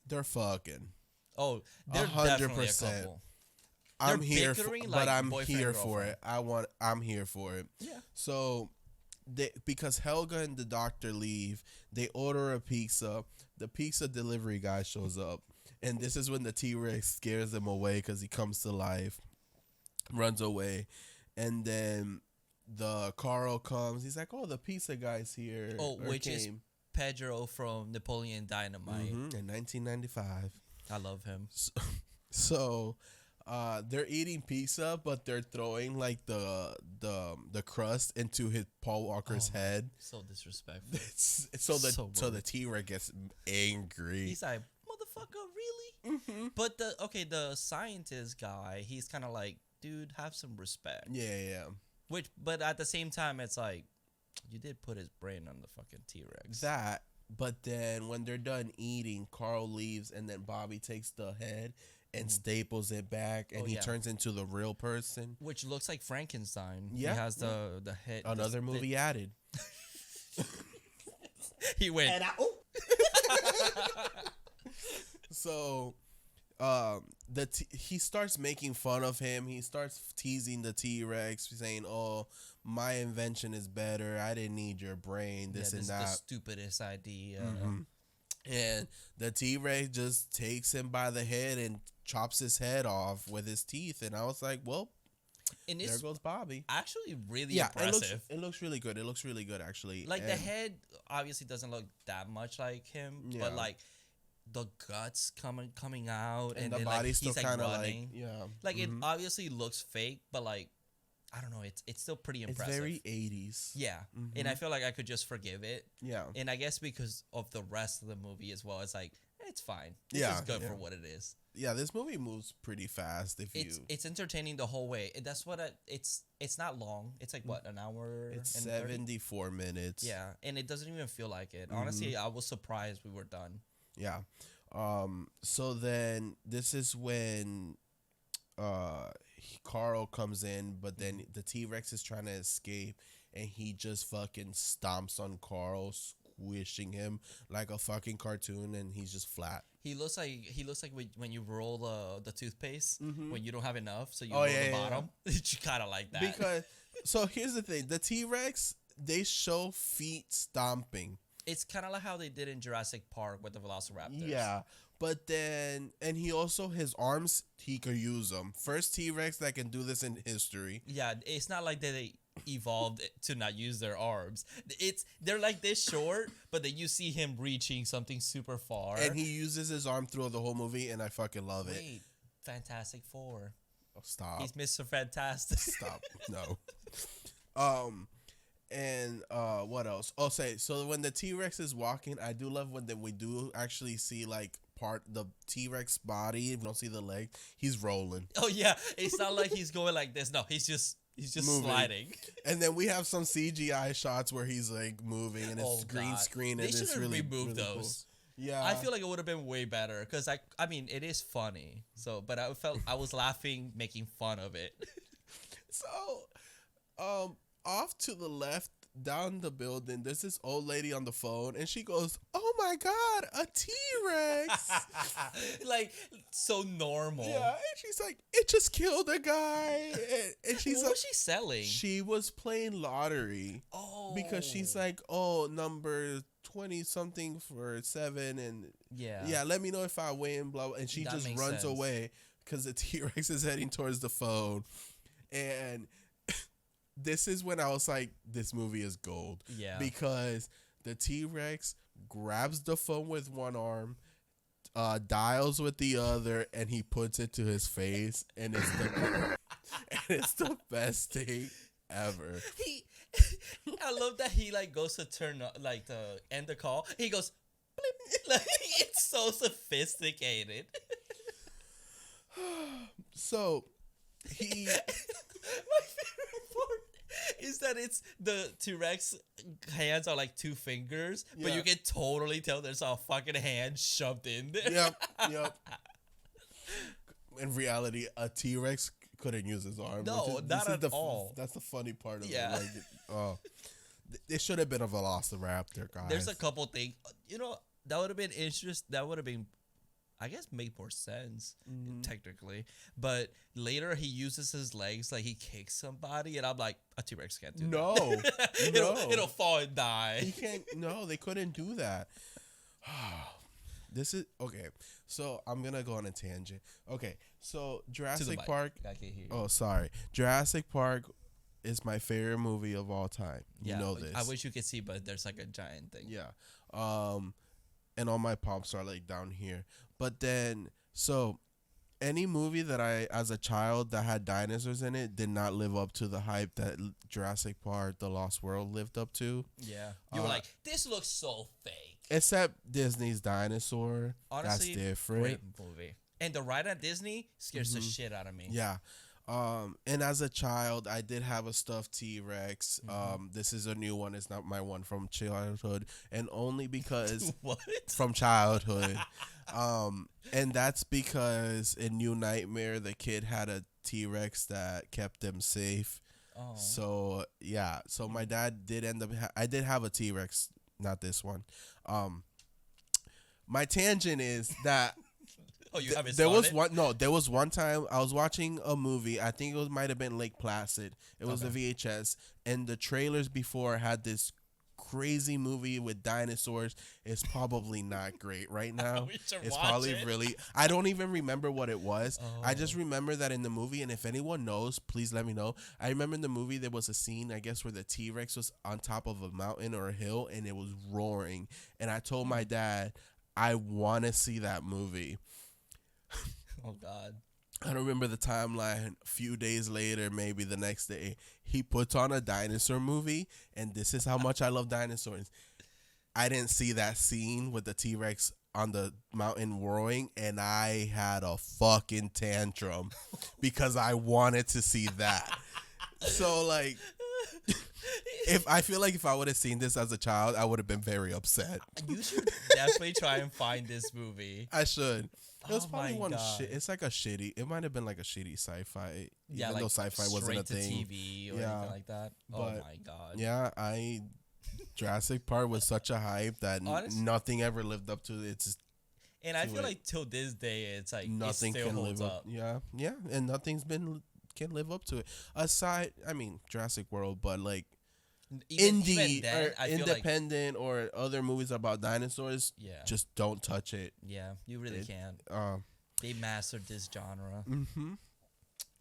They're fucking. Oh, they're 100%. definitely a couple. I'm They're here, bickering but like I'm boyfriend, here for it. girlfriend. I'm here for it. Yeah. So, because Helga and the doctor leave, they order a pizza. The pizza delivery guy shows up, and this is when the T-Rex scares him away because he comes to life, runs away, and then the Carl comes. He's like, "Oh, the pizza guy's here." Oh, or which is came. Pedro from Napoleon Dynamite. In 1995. I love him. So, they're eating pizza, but they're throwing like the crust into his Paul Walker's head. So disrespectful. So So the rude. T-Rex gets angry. He's like, motherfucker, really? But the scientist guy, he's kind of like, dude, have some respect. Yeah. But at the same time, it's like, you did put his brain on the fucking T-Rex. That. But then when they're done eating, Carl leaves, and then Bobby takes the head and staples it back, and he turns into the real person. Which looks like Frankenstein. Yeah. He has the head. Another movie added. He went. So, he starts making fun of him. He starts teasing the T-Rex, saying, "Oh, my invention is better. I didn't need your brain. This and is that." the stupidest idea. And the T-Rex just takes him by the head and chops his head off with his teeth. And I was like, well, And there goes Bobby. Actually really impressive. It looks really good. It looks really good, actually. Like, the head obviously doesn't look that much like him, but like the guts coming out, and the then body's like, still he's kind of running. Like it obviously looks fake, but like I don't know, it's still pretty impressive. It's very 80s. Yeah, and I feel like I could just forgive it. Yeah, and I guess because of the rest of the movie as well, it's like it's fine. It's good for what it is. Yeah, this movie moves pretty fast. It's entertaining the whole way. That's what it's not long. It's like what, an hour? It's and 74 minutes. Yeah, and it doesn't even feel like it. Honestly, I was surprised we were done. Yeah. So then this is when Carl comes in, but then the T-Rex is trying to escape, and he just fucking stomps on Carl, squishing him like a fucking cartoon, and he's just flat. He looks like when you roll the toothpaste when you don't have enough, so you Oh, roll yeah, the yeah, bottom. It's kind of like that. Because so here's the thing: the T-Rex, they show feet stomping. It's kind of like how they did in Jurassic Park with the Velociraptors. Yeah, but then and he also, his arms, he could use them. First T-Rex that can do this in history. Yeah, it's not like they evolved to not use their arms. They're like this short, but then you see him reaching something super far, And he uses his arm through the whole movie, and I fucking love it. Wait, Fantastic Four. Oh, stop. He's Mr. Fantastic. Stop. No. And what else? Oh, so when the T-Rex is walking, I do love when we do actually see like the T-Rex body. We don't see the leg. He's rolling. Oh yeah, it's not like he's going like this. No, he's just moving. sliding. And then we have some CGI shots where he's like moving, and it's green screen, and it's really removed really those. Cool. Yeah, I feel like it would have been way better because I mean it is funny. So, but I felt I was laughing, making fun of it. So, off to the left, down the building, there's this old lady on the phone, and she goes, "Oh my God, a T-Rex!" Like so normal. Yeah, and she's like, "It just killed a guy," and she's what like, was she selling? She was playing lottery. Oh, because she's like, "Oh, number 20 something for 7, and yeah, let me know if I win." Blah, blah. And she just runs away because the T-Rex is heading towards the phone, and this is when I was like, this movie is gold. Yeah. Because the T-Rex grabs the phone with one arm, dials with the other, and he puts it to his face, and it's the best thing ever. I love that he like goes to turn like to end the call. He goes, bleep. Like, it's so sophisticated. So my favorite part is that it's the T-Rex hands are like 2 fingers, but you can totally tell there's a fucking hand shoved in there. Yep. In reality, a T-Rex couldn't use his arm. No, not at all. That's the funny part of Yeah. it. Like, it should have been a Velociraptor, guys. There's a couple things, that would have been interesting. That would have been, I guess, made more sense technically. But later he uses his legs, like he kicks somebody, and I'm like, a T-Rex can't do that. No. It'll fall and die. He can't. No, they couldn't do that. This is okay. So I'm gonna go on a tangent. Okay, so Jurassic Park. I can't hear you. Oh, sorry. Jurassic Park is my favorite movie of all time. You know this. I wish you could see, but there's like a giant thing. Yeah. And all my pops are like down here. But then, so any movie that I, as a child, that had dinosaurs in it did not live up to the hype that Jurassic Park: The Lost World lived up to. Yeah. You were like, this looks so fake. Except Disney's Dinosaur. Honestly, that's different. Great movie. And the ride at Disney scares the shit out of me. Yeah. And as a child, I did have a stuffed T-Rex. This is a new one. It's not my one from childhood, and only because What? from childhood. And that's because in New Nightmare, the kid had a T-Rex that kept them safe. Oh. So yeah. So my dad did end up. I did have a T-Rex, not this one. My tangent is that. Oh, you haven't There saw was it? one. No, there was one time I was watching a movie. I think it might have been Lake Placid. It was the VHS, and the trailers before had this crazy movie with dinosaurs. It's probably not great right now. We should It's watch probably it. really. I don't even remember what it was. I just Oh. remember that in the movie, and if anyone knows, please let me know. I remember in the movie there was a scene, I guess, where the T-Rex was on top of a mountain or a hill, and it was roaring. And I told my dad, I want to see that movie. Oh God. I don't remember the timeline. A few days later, maybe the next day, he puts on a dinosaur movie, and this is how much I love dinosaurs. I didn't see that scene with the T-Rex on the mountain roaring, and I had a fucking tantrum because I wanted to see that. So, like, I feel like if I would have seen this as a child, I would have been very upset. You should definitely try and find this movie. I should. It was Oh probably my one God. shit. It's like a shitty. It might have been like a shitty sci-fi. Yeah, even like though sci-fi wasn't straight a to thing. TV or Yeah, anything like that. Oh but- my God. Yeah, Jurassic Park was such a hype that Honest- nothing ever lived up to it. It's just And I to feel it. like till this day, it's like nothing it still can holds live up. up. Yeah, and nothing's can live up to it. Aside, I mean, Jurassic World, but like Even indie then, or I feel like independent or other movies about dinosaurs, yeah, just don't touch it. yeah, you really it- can't. Um, They mastered this genre.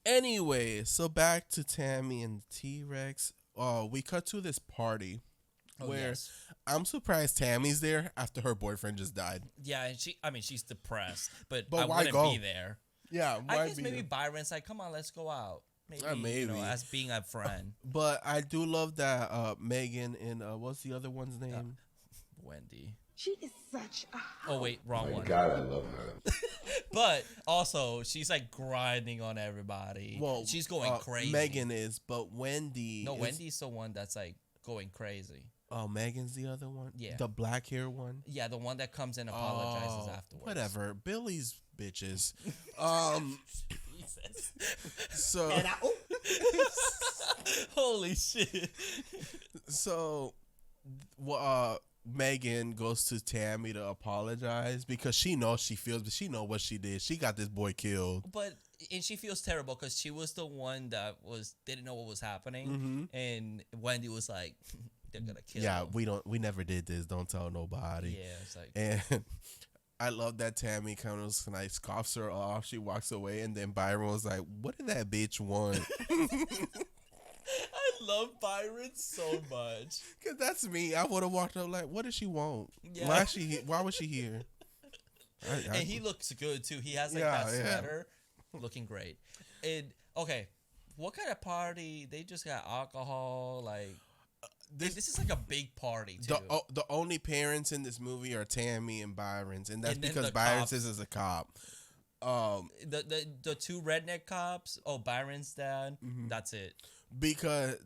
Anyway, so back to Tammy and T-Rex. We cut to this party Oh, where yes. I'm surprised Tammy's there after her boyfriend just died. Yeah, and she's depressed, but But I why wouldn't go? be there. Yeah, I guess maybe Byron's like, come on, let's go out. Maybe, You maybe. know, as being a friend. But I do love that Megan and what's the other one's name? Wendy. She is such a Oh wait, wrong My one. God, I love her. But also, she's like grinding on everybody. Well, she's going crazy. Megan is, but Wendy. No, is, Wendy's the one that's like going crazy. Oh, Megan's the other one. Yeah. The black hair one. Yeah, the one that comes and apologizes Oh, afterwards. Whatever. Billy's bitches. Jesus. So Holy shit. so, Megan goes to Tammy to apologize because she knows she feels, but she know what she did. She got this boy killed. And she feels terrible because she was the one that didn't know what was happening, Mm-hmm. and Wendy was like, "They're gonna kill." Yeah, him. we never did this. Don't tell nobody. Yeah, it's like And I love that Tammy kind of like scoffs her off. She walks away, and then Byron was like, "What did that bitch want?" I love Byron so much. Cause that's me. I would have walked up like, "What does she want? Yeah. Why is she? Why was she here?" And he looks good too. He has like Yeah, that yeah. sweater, looking great. And okay, what kind of party? They just got alcohol. Like this is like a big party too. the only parents in this movie are Tammy and Byron's, and that's And then because the Byron's cops. is a cop. The two redneck cops. Oh, Byron's dad. Mm-hmm. That's it. Because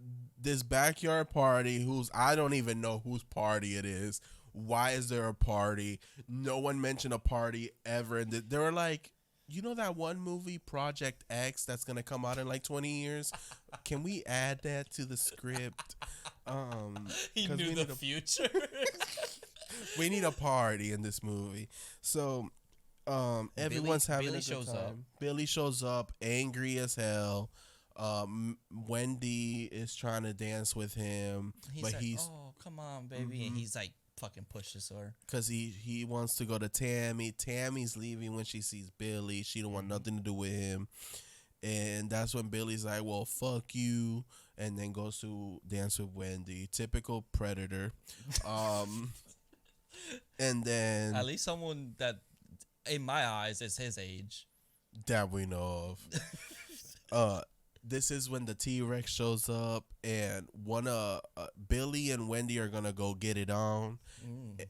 this backyard party, I don't even know whose party it is. Why is there a party? No one mentioned a party ever. And they were like, you know that one movie, Project X, that's gonna come out in like 20 years? Can we add that to the script? He 'cause knew we the need a- future. We need a party in this movie. So everyone's having Billy a good shows time. up. Billy shows up, angry as hell. Wendy is trying to dance with him, but like, he's oh, come on, baby. And he's like, fucking pushes her. because he wants to go to Tammy. Tammy's leaving when she sees Billy. She don't want nothing to do with him, and that's when Billy's like, "Well, fuck you," and then goes to dance with Wendy. Typical predator. And then At least someone that, in my eyes, is his age. that we know of. This is when the T-Rex shows up, and Billy and Wendy are gonna go get it on.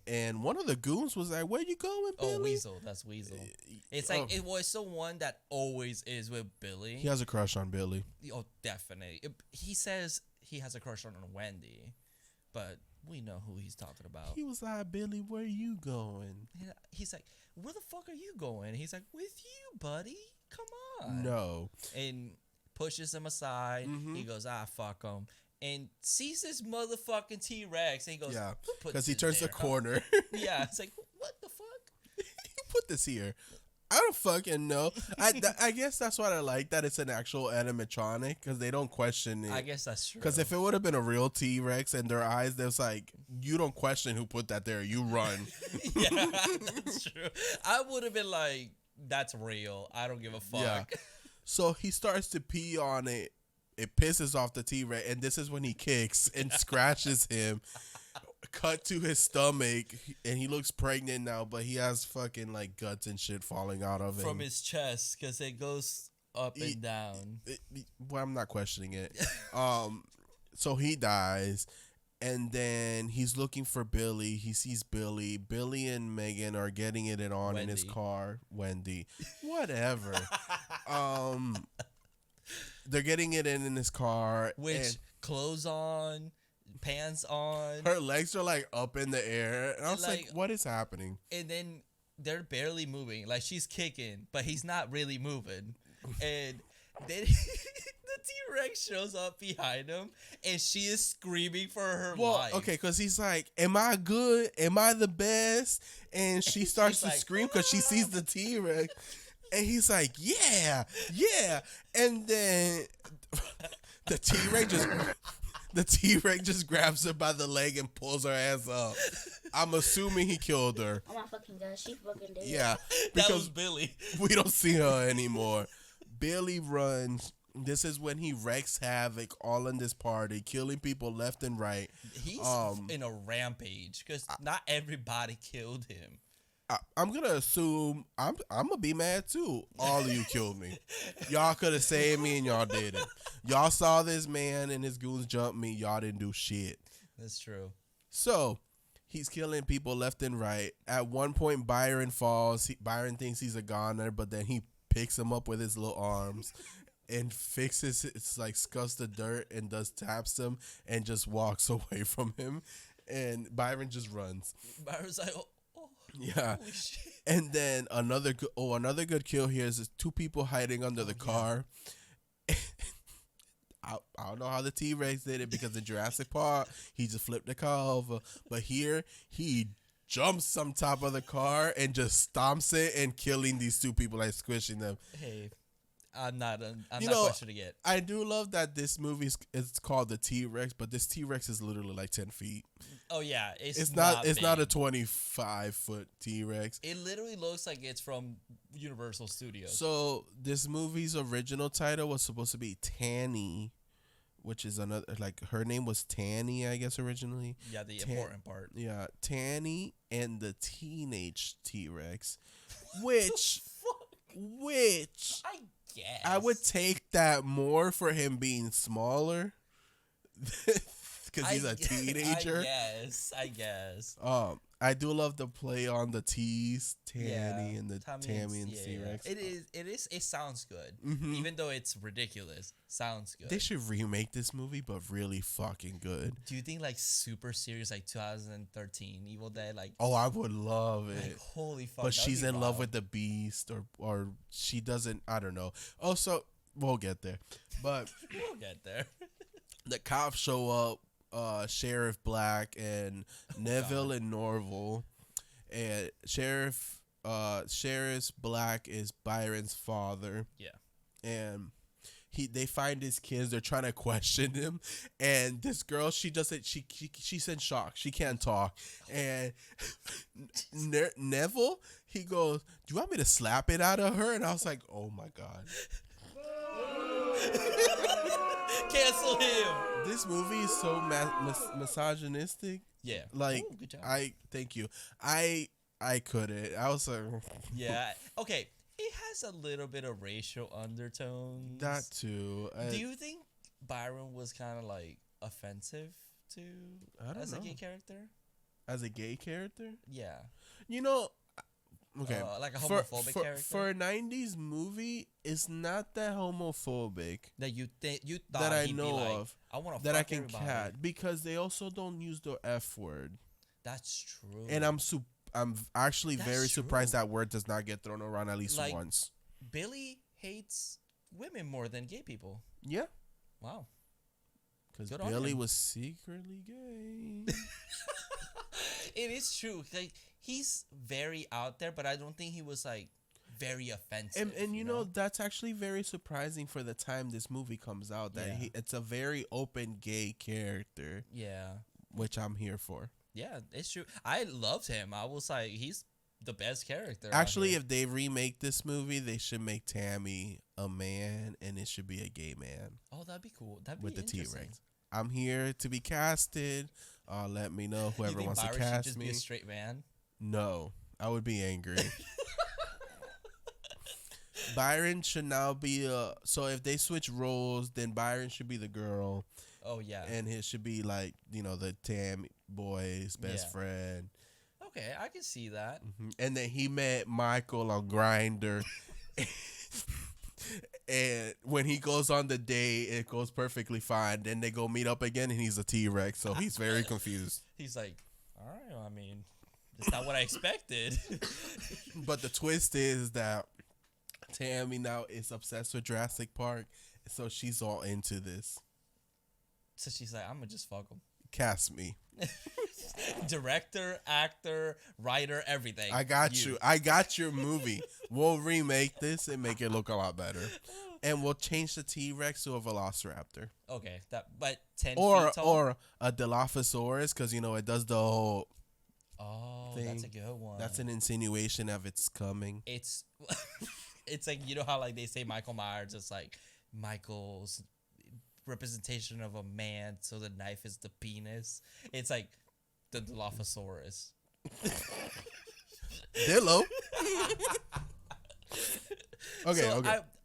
And one of the goons was like, "Where you going, Billy?" Oh, Weasel. That's Weasel. It's like it was the one that always is with Billy. He has a crush on Billy. Oh, definitely. He says he has a crush on Wendy, but we know who he's talking about. He was like, "Billy, where you going?" He's like, "Where the fuck are you going?" He's like, "With you, buddy. Come on." No. And pushes him aside. He goes, fuck him. And sees this motherfucking T-Rex. And he goes, Yeah, "Who put because he this turns the there, huh?" corner. Yeah, it's like, what the fuck? You put this here. I don't fucking know. I guess that's what I like, that it's an actual animatronic, because they don't question it. I guess that's true. Because if it would have been a real T-Rex and their eyes, there's like, you don't question who put that there. You run. Yeah, that's true. I would have been like, that's real. I don't give a fuck. Yeah. So he starts to pee on it. It pisses off the T-Rex, and this is when he kicks and scratches him. Cut to his stomach, and he looks pregnant now, but he has fucking like guts and shit falling out of him. From his chest, because it goes up and down. Well, I'm not questioning it. So he dies, and then he's looking for Billy. He sees Billy. Billy and Megan are getting it on in his car. Wendy. Whatever. They're getting it in his car. Which, clothes on, pants on. Her legs are like up in the air. And I was like, what is happening? And then they're barely moving. Like, she's kicking, but he's not really moving. And then the T-Rex shows up behind him, and she is screaming for her life. Okay, because he's like, am I good? Am I the best? And she starts to scream because she sees the T-Rex. And he's like, yeah. And then the T-Rex just grabs her by the leg and pulls her ass up. I'm assuming he killed her. Oh my fucking god, she fucking dead. Yeah, That was Billy. we don't see her anymore. Billy runs. This is when he wreaks havoc all in this party, killing people left and right. He's in a rampage because not everybody killed him. I'm gonna assume I'm gonna be mad too. All of you killed me. Y'all could have saved me and y'all didn't. Y'all saw this man and his goons jump me. Y'all didn't do shit. That's true. So he's killing people left and right. At one point, Byron falls. Byron thinks he's a goner, but then he picks him up with his little arms and fixes it's like scuffs the dirt and taps him and just walks away from him. And Byron just runs. Byron's like, Yeah. holy shit. And then another good kill here is two people hiding under the car. I don't know how the T-Rex did it, because in Jurassic Park, he just flipped the car over. But here, he jumps on top of the car and just stomps it and killing these two people, like squishing them. Hey, I'm not questioning it. I do love that this movie is called the T-Rex, but this T-Rex is literally like 10 feet. Oh yeah, it's not big. a 25-foot T-Rex. It literally looks like it's from Universal Studios. So this movie's original title was supposed to be Tanny, which is another, like, her name was Tanny, I guess, originally. Yeah, the important part. Yeah, Tanny and the Teenage T-Rex, which I guess I would take that more for him being smaller. Because he's a teenager. I guess. I do love the play on the T's, Tanny and the Tammy and T-Rex. It sounds good. Mm-hmm. Even though it's ridiculous. Sounds good. They should remake this movie, but really fucking good. Do you think like super serious, like 2013 Evil Dead, like? Oh, I would love it. Like, holy fuck. But she's in love with the Beast, or she doesn't. I don't know. Also, we'll get there. But we'll get there. The cops show up. Sheriff Black and Neville and Norval, and Sheriff Black is Byron's father. Yeah, and they find his kids. They're trying to question him, and this girl, she's in shock. She can't talk, and Neville, he goes, "Do you want me to slap it out of her?" And I was like, "Oh my god." Cancel him. This movie is so misogynistic. Yeah. Like, ooh, good job. Thank you. I couldn't. I was like, yeah. Okay. It has a little bit of racial undertones. That too. Do you think Byron was kind of like offensive to as a gay character? As a gay character? Yeah. You know, okay. Like a homophobic character? For a 90s movie, it's not that homophobic. That you thought that I he'd know be like, of. I want to that fuck I can everybody. cat, because they also don't use the F word. That's true. And I'm actually That's very true. surprised that word does not get thrown around at least Like, once. Billy hates women more than gay people. Yeah. Wow. Because Good on Billy him. was secretly gay. It is true. Like, he's very out there, but I don't think he was like very offensive. And you know that's actually very surprising for the time this movie comes out. That it's a very open gay character. Yeah, which I'm here for. Yeah, it's true. I loved him. I was like, he's the best character. Actually, if they remake this movie, they should make Tammy a man, and it should be a gay man. Oh, that'd be cool. That'd with be the interesting. T-Rex. I'm here to be casted. Let me know whoever you think wants Byron to cast should just me. Be a straight man? No, I would be angry. Byron should now be a. So if they switch roles, then Byron should be the girl. Oh yeah, and he should be like the Tammy boy's best friend. Okay, I can see that. Mm-hmm. And then he met Michael on Grindr. And when he goes on the date, it goes perfectly fine. Then they go meet up again, and he's a T-Rex, so he's very confused. He's like, all right, well, I mean, that's not what I expected. But the twist is that Tammy now is obsessed with Jurassic Park, so she's all into this. So she's like, I'm going to just fuck him. Cast me. Director, actor, writer, everything. I got you. I got your movie. We'll remake this and make it look a lot better. And we'll change the T-Rex to a Velociraptor. Okay, but 10 feet tall? Or a Dilophosaurus, because, it does the whole thing. That's a good one. That's an insinuation of it's coming. It's it's like, how like they say Michael Myers is like Michael's representation of a man, so the knife is the penis. It's like the Dilophosaurus. Dillo.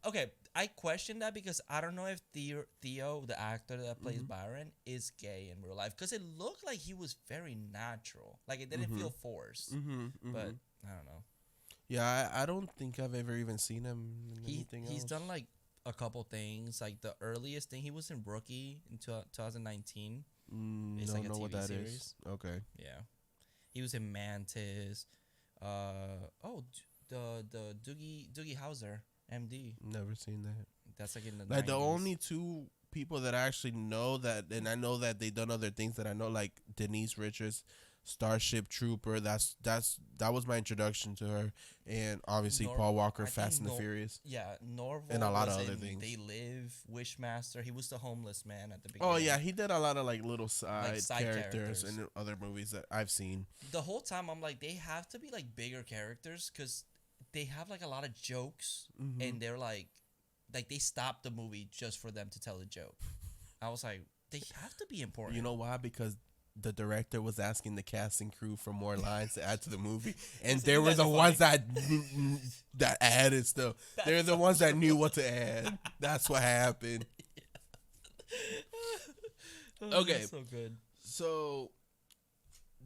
Okay. I question that because I don't know if Theo, the actor that plays Byron, is gay in real life, because it looked like he was very natural. Like it didn't feel forced. But I don't know. Yeah, I don't think I've ever even seen him in anything else. He's done like a couple things. Like the earliest thing, he was in Rookie in 2019. It's don't like a know TV what that series. is. Okay. Yeah, he was in Mantis. The Doogie Howser, MD. Never seen that. That's like in the like 90s. the only two people that I actually know that, and I know that they done other things that I know, like Denise Richards, Starship Trooper. That was my introduction to her, and obviously Paul Walker, Fast and the Furious. Yeah, Norval, and a lot of other things. They Live, Wishmaster. He was the homeless man at the beginning. Oh yeah, he did a lot of like little side characters in other movies that I've seen. The whole time I'm like, they have to be like bigger characters because they have like a lot of jokes, and they're like they stopped the movie just for them to tell a joke. I was like, they have to be important. You know why? Because the director was asking the casting crew for more lines to add to the movie, and they were the ones that added stuff. They're the ones that knew what to add. That's what happened. Okay, so good. So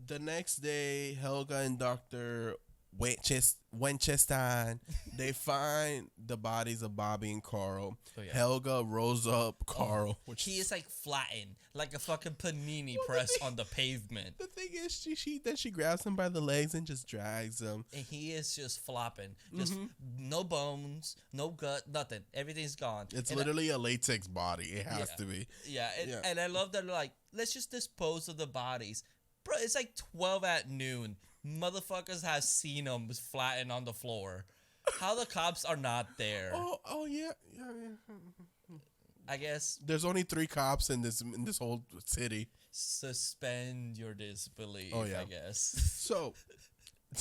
the next day, Helga and Dr. Winchester, they find the bodies of Bobby and Carl. Oh, yeah. Helga rolls up Carl. He is like flattened, like a fucking panini press on the pavement. The thing is, she grabs him by the legs and just drags him. And he is just flopping. Just no bones, no gut, nothing. Everything's gone. It's literally a latex body. It has to be. Yeah, and I love that they're like, let's just dispose of the bodies. Bro, it's like 12 at noon. Motherfuckers have seen them flattened on the floor. How the cops are not there? Oh yeah. I guess there's only 3 cops in this whole city. Suspend your disbelief. Oh yeah. I guess. So,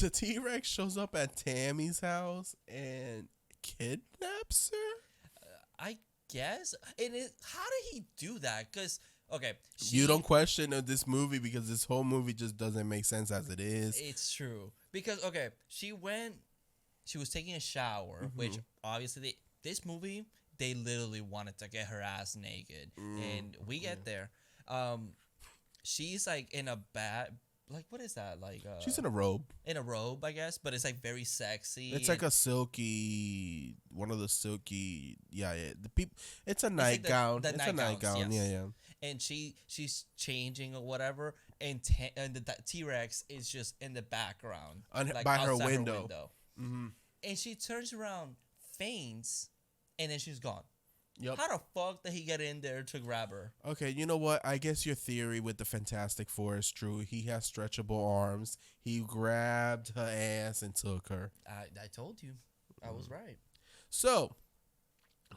the T-Rex shows up at Tammy's house and kidnaps her. I guess. And how did he do that? Because. Okay. You don't question this movie because this whole movie just doesn't make sense as it is. It's true. Because, okay, she was taking a shower, which obviously this movie, they literally wanted to get her ass naked. And we get there. She's like in a like, what is that? Like, she's in a robe. In a robe, I guess, but it's like very sexy. It's like one of the silky, it's a nightgown. It's a nightgown, yes. Yeah. And she's changing or whatever, and the T-Rex is just in the background, like by her window. And she turns around, faints, and then she's gone. Yep. How the fuck did he get in there to grab her? Okay, you know what? I guess your theory with the Fantastic Four is true. He has stretchable arms. He grabbed her ass and took her. I told you. I was right. So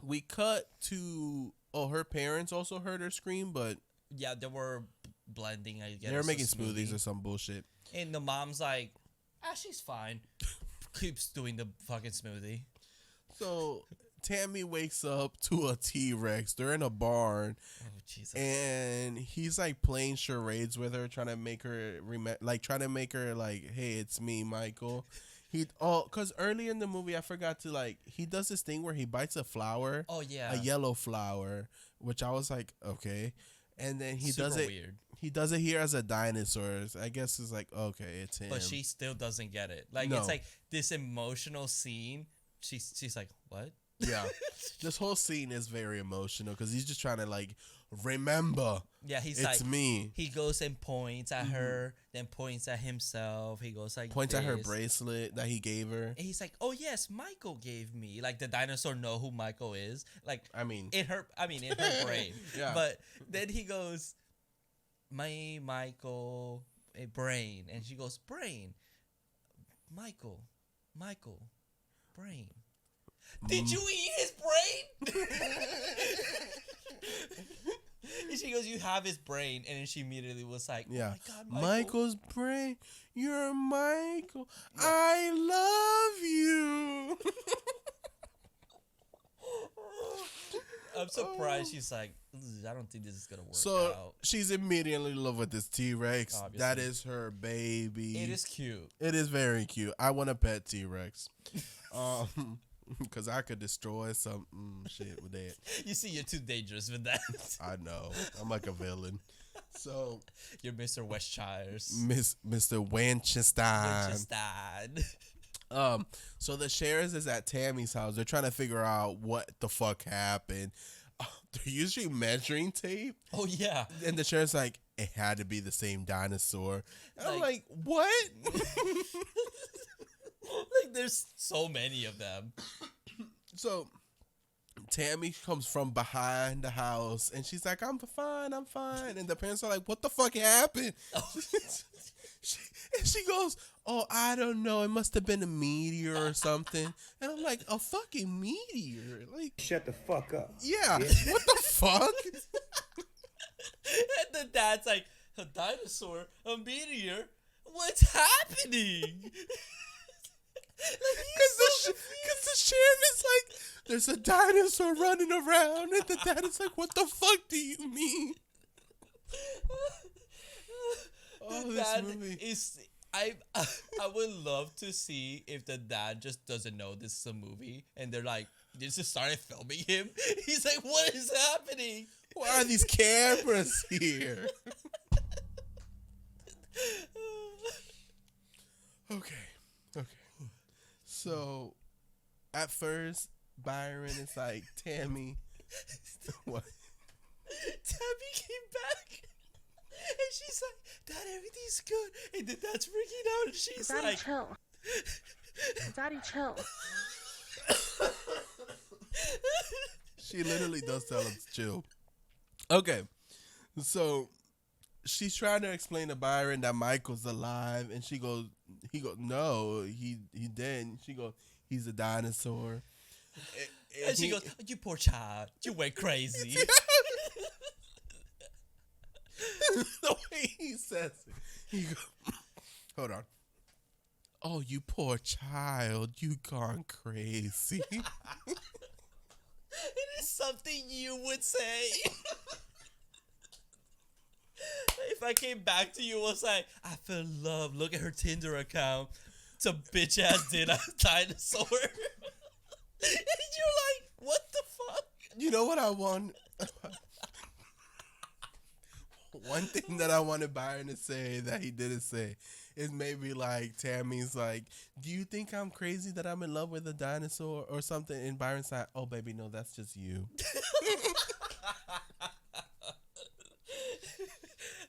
we cut to her parents also heard her scream, but Yeah, they were blending. I guess they were a making smoothie. smoothies or some bullshit. And the mom's like, she's fine. Keeps doing the fucking smoothie. So Tammy wakes up to a T-Rex. They're in a barn. Oh, Jesus. And he's like playing charades with her, trying to make her like, hey, it's me, Michael. Because early in the movie, I forgot to he does this thing where he bites a flower. Oh, yeah. A yellow flower, which I was like, okay. And then he does it. Weird. He does it here as a dinosaur. I guess it's like, okay, it's him. But she still doesn't get it. Like, No. it's like this emotional scene. She's like, what? Yeah. This whole scene is very emotional because he's just trying to remember. Yeah, he's it's like, me. He goes and points at her, then points at himself. He goes like Points at her this. bracelet that he gave her. And he's like, oh yes, Michael gave me. Like the dinosaur know who Michael is. Like in her brain. Yeah. But then he goes, my Michael, a brain, and she goes, brain, Michael, brain. Did you eat his brain? And she goes, you have his brain. And then she immediately was like, oh my God, Michael's brain. You're Michael. Yeah. I love you. I'm surprised she's like, I don't think this is going to work out. She's immediately in love with this T-Rex. Obviously. That is her baby. It is cute. It is very cute. I want a pet T-Rex. Because I could destroy some shit with that. You see, you're too dangerous with that. I know. I'm like a villain. So you're Mr. Westshires. Mr. Winchester. So the sheriff is at Tammy's house. They're trying to figure out what the fuck happened. They're usually measuring tape. Oh, yeah. And the sheriff's like, it had to be the same dinosaur. And I'm like, what? There's so many of them. So Tammy comes from behind the house and she's like, I'm fine. And the parents are like, what the fuck happened? And she goes, oh, I don't know. It must have been a meteor or something. And I'm like, a fucking meteor? Like, shut the fuck up. Yeah. What the fuck? And the dad's like, a dinosaur, a meteor? What's happening? Because the sheriff is like, there's a dinosaur running around, and the dad is like, what the fuck do you mean? The dad is. I would love to see if the dad just doesn't know this is a movie, and they're like, they just started filming him. He's like, what is happening? Why are these cameras here? Okay. So, at first, Byron is like, Tammy. What? Tammy came back. And she's like, Dad, everything's good. And then Dad's freaking out. And she's Daddy, like, chill. Daddy, chill. She literally does tell him to chill. Okay. So, she's trying to explain to Byron that Michael's alive. And he goes, no, he dead. And she goes, he's a dinosaur. And she goes, you poor child. You went crazy. The way he says it. He goes, hold on. Oh, you poor child. You gone crazy. It is something you would say. If I came back to you and was like, I feel love. Look at her Tinder account. It's a bitch ass dinosaur. And you're like, what the fuck? You know what I want? One thing that I wanted Byron to say that he didn't say is maybe like Tammy's like, do you think I'm crazy that I'm in love with a dinosaur or something? And Byron's like, oh baby, no, that's just you.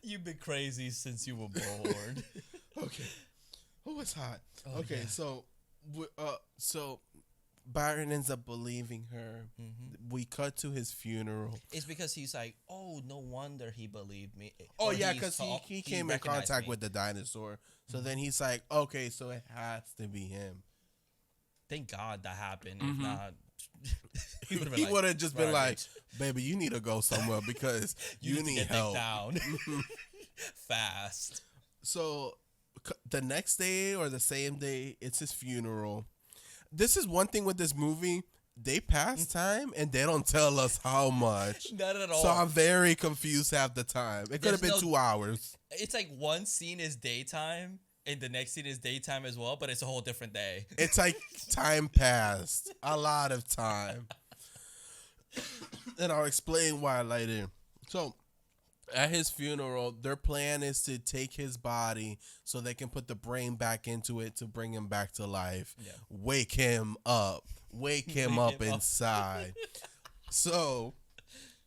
You've been crazy since you were born. Okay. Oh, it's hot. Oh, okay, yeah. So Byron ends up believing her. Mm-hmm. We cut to his funeral. It's because he's like, oh, no wonder he believed me. Oh, yeah, because he came in contact with the dinosaur. So then he's like, okay, so it has to be him. thank God that happened. If not, he would have just been like, "Baby, you need to go somewhere because you need to get help down fast." So the next day or the same day, it's his funeral. This is one thing with this movie. They pass time and they don't tell us how much. Not at all. So I'm very confused half the time. It could have been 2 hours. It's like one scene is daytime and the next scene is daytime as well, but it's a whole different day. It's like time passed. A lot of time. And I'll explain why later. So at his funeral, their plan is to take his body so they can put the brain back into it to bring him back to life. Yeah. Wake him up. Wake him up inside. So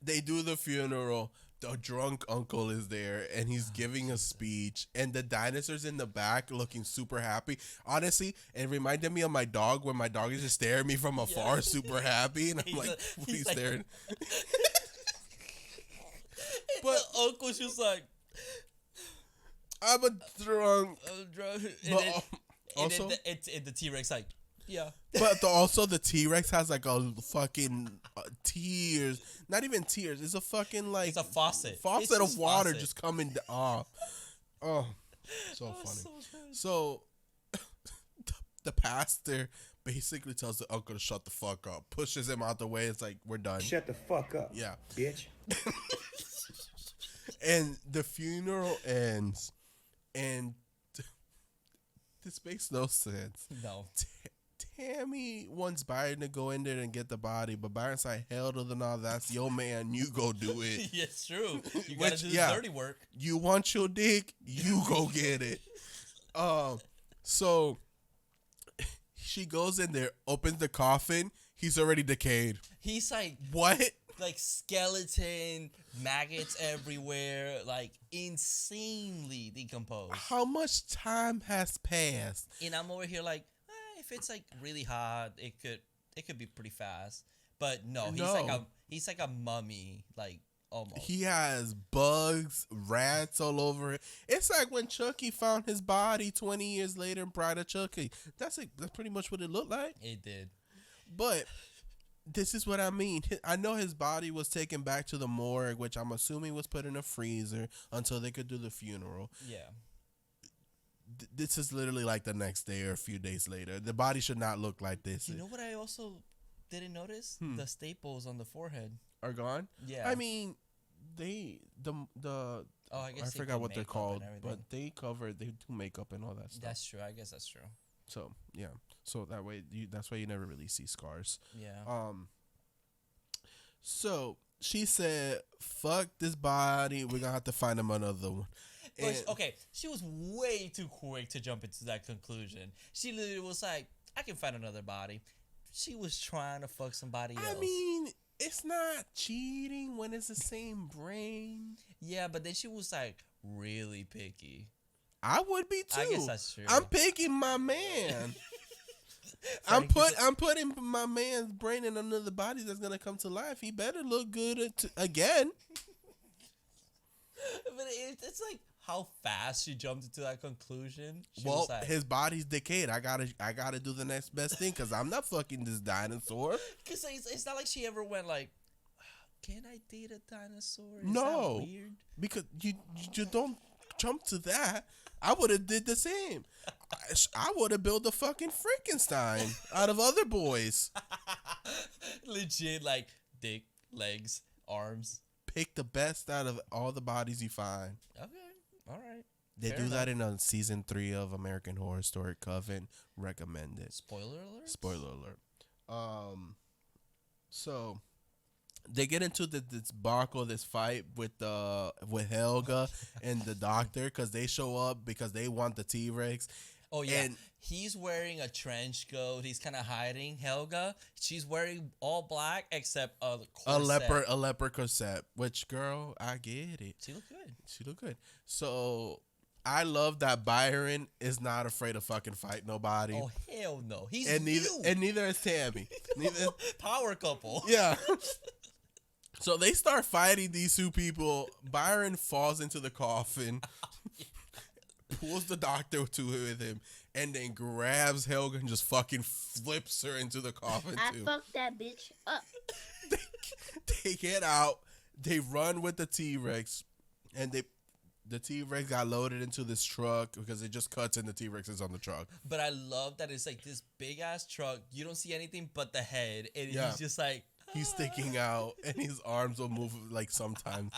they do the funeral. The drunk uncle is there and he's giving a speech, and the dinosaur's in the back looking super happy. Honestly, it reminded me of my dog when my dog is just staring at me from afar, super happy, and I'm like, he's staring. But the uncle's just like, I'm a drunk. And Also, then the T-Rex like, yeah. But also the T-Rex has like a fucking tears. Not even tears. It's a fucking like. It's a faucet. Faucet of water just coming off. Oh, so funny. So the pastor basically tells the uncle to shut the fuck up. Pushes him out the way. It's like, we're done. Shut the fuck up. Yeah. Bitch. And the funeral ends. And this makes no sense. No. Tammy wants Byron to go in there and get the body, but Byron's like, hell to the no, that's your man. You go do it. Yeah, it's true. You gotta do the dirty work. You want your dick? You go get it. So she goes in there, opens the coffin. He's already decayed. He's like, what? Like skeleton, maggots everywhere, like insanely decomposed. How much time has passed? And I'm over here like, if it's like really hot, it could be pretty fast. But no, he's like a mummy, like almost. He has bugs, rats all over it. It's like when Chucky found his body 20 years later in Bride of Chucky. That's pretty much what it looked like. It did. But this is what I mean. I know his body was taken back to the morgue, which I'm assuming was put in a freezer until they could do the funeral. Yeah. This is literally like the next day or a few days later. The body should not look like this. You know what I also didn't notice? The staples on the forehead Are gone? Yeah. I mean, I forgot what they're called, but they do makeup and all that stuff. That's true. I guess that's true. So, yeah. So that way, that's why you never really see scars. Yeah. So she said, fuck this body. We're going to have to find him another one. Okay, she was way too quick to jump into that conclusion. She literally was like, I can find another body. She was trying to fuck somebody else. I mean, it's not cheating when it's the same brain. Yeah, but then she was like really picky. I would be too. I guess that's true. I'm picking my man. I'm putting my man's brain in another body that's gonna come to life. He better look good again. But it's like how fast she jumped into that conclusion. Well, his body's decayed. I gotta do the next best thing because I'm not fucking this dinosaur. Because it's not like she ever went like, can I date a dinosaur? Is no, that weird? Because you don't jump to that. I would have did the same. I would have built a fucking Frankenstein out of other boys. Legit, like dick, legs, arms. Pick the best out of all the bodies you find. Okay, all right. They do that in season 3 of American Horror Story Coven. Recommend it. Spoiler alert. Spoiler alert. So they get into this debacle, this fight with Helga and the doctor because they show up because they want the T-Rex. Oh yeah, and he's wearing a trench coat. He's kind of hiding. Helga, she's wearing all black except a corset. a leopard corset. Which, girl, I get it. She looked good. She looked good. So I love that Byron is not afraid to fucking fight nobody. Oh hell no, he's neither is Tammy. Power couple. Yeah. So they start fighting these two people. Byron falls into the coffin, pulls the doctor with him, and then grabs Helga and just fucking flips her into the coffin I too. fucked that bitch up. They get out, they run with the T-Rex, and the T-Rex got loaded into this truck because it just cuts and the T-Rex is on the truck. But I love that it's like this big ass truck. You don't see anything but the head, and Yeah. he's just like He's sticking out, and his arms will move like sometimes.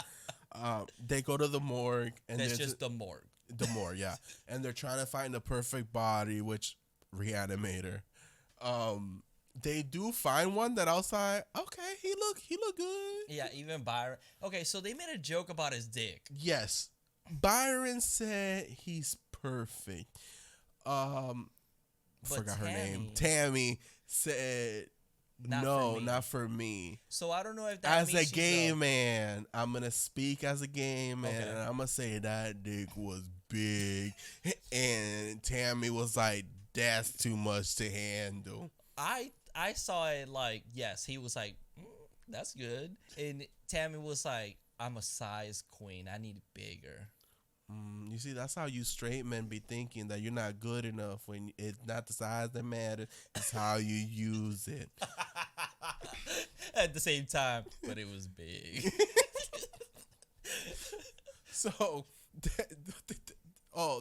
They go to the morgue, and that's there's just the morgue. the morgue, yeah, and they're trying to find the perfect body, which reanimator. They do find one that outside. Okay, he look good. Yeah, even Byron. Okay, so they made a joke about his dick. Yes, Byron said he's perfect. Forgot her name. Tammy said, Not no, for me. not for me. So I don't know if that As means a she's gay man, I'm gonna speak as a gay man, Okay. and I'm gonna say that dick was big, and Tammy was like, "That's too much to handle." I saw it like, yes, he was like, that's good, and Tammy was like, I'm a size queen. I need bigger. You see, that's how you straight men be thinking that you're not good enough when it's not the size that matters. It's how you use it. At the same time, but it was big. So,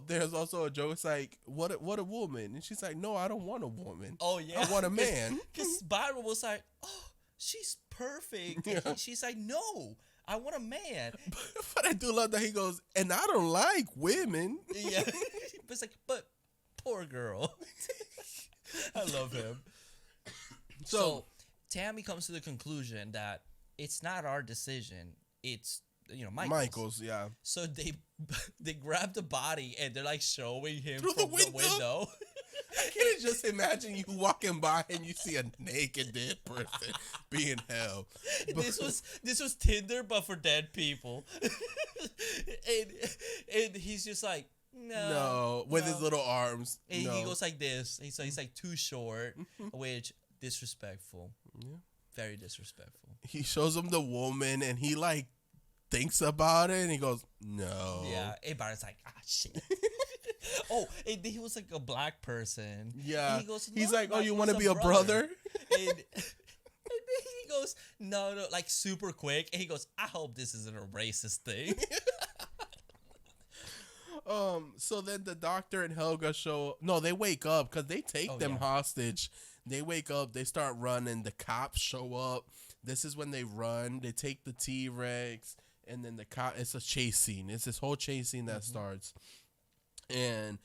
there's also a joke. It's like, what a woman, and she's like, no, I don't want a woman. Oh yeah, I want a man. Because Byron was like, oh, she's perfect. And Yeah. she's like, no, I want a man. But I do love that he goes, and I don't like women. Yeah, but it's like, but poor girl. I love him. So Tammy comes to the conclusion that it's not our decision. It's Michael's. Yeah. So they grab the body and they're like showing him Through from the the window? window. I can't just imagine you walking by and you see a naked dead person being held. But- This was Tinder but for dead people. and he's just like, no, with his little arms. And no. he goes like this. He's like too short, which disrespectful. Yeah. Very disrespectful. He shows him the woman and he like thinks about it and he goes, no. Yeah, and Byron's like, shit. Oh, and he was like a black person. Yeah. And he goes, He's "No, like, oh, Mike you was want to be a brother? And then he goes, no, like super quick. And he goes, I hope this isn't a racist thing. So then the doctor and Helga they wake up because they take them hostage. They wake up, they start running, the cops show up. This is when they run, they take the T-Rex, and then it's a chase scene. It's this whole chase scene that starts. And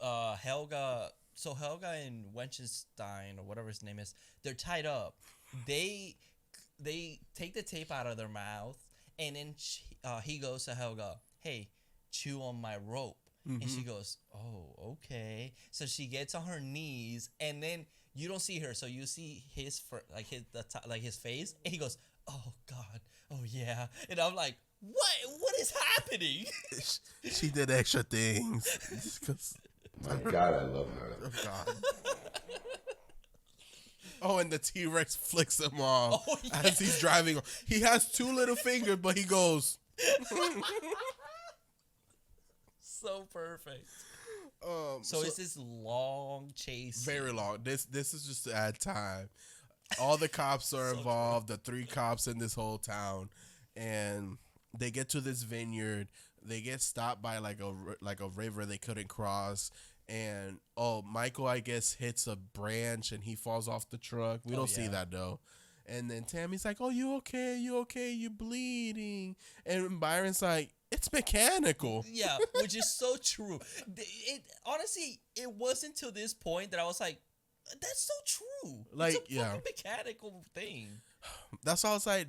Helga, so Helga and Wenchenstein or whatever his name is, they're tied up. They take the tape out of their mouth, and then he goes to Helga, hey, chew on my rope. And she goes, oh, okay. So she gets on her knees, and then you don't see her, so you see his face, and he goes, oh God, oh yeah. And I'm like, what is happening? she did extra things. Just My God, I love her. oh God. Oh, and the T-Rex flicks him off as he's driving. He has two little fingers, but he goes. So perfect. So it's this long chase. very long. This is just to add time. All the cops are involved. The 3 cops in this whole town, and they get to this vineyard. They get stopped by like a river they couldn't cross, and Michael I guess hits a branch and he falls off the truck. We don't see that though. And then Tammy's like, "Oh, you okay? You okay? You bleeding?" And Byron's like, "It's mechanical." Yeah, which is so true. Honestly, it wasn't till this point that I was like, that's so true. Like, it's a fucking mechanical thing. That's all. It's like,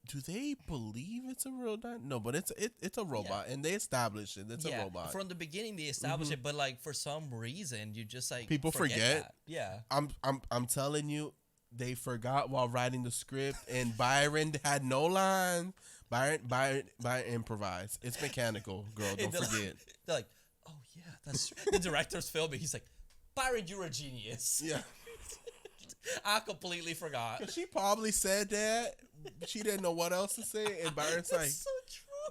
do they believe it's a real dinosaur? No, but it's a robot, and they established it. It's a robot. From the beginning, they established it, but like for some reason, you just like People forget. that. Yeah, I'm telling you, they forgot while writing the script, and Byron had no lines. Byron improvised. It's mechanical, girl. Don't forget. They're like, oh yeah, that's the director's filming. He's like, Byron, you're a genius. Yeah. I completely forgot. She probably said that. She didn't know what else to say, and Byron's like, That's so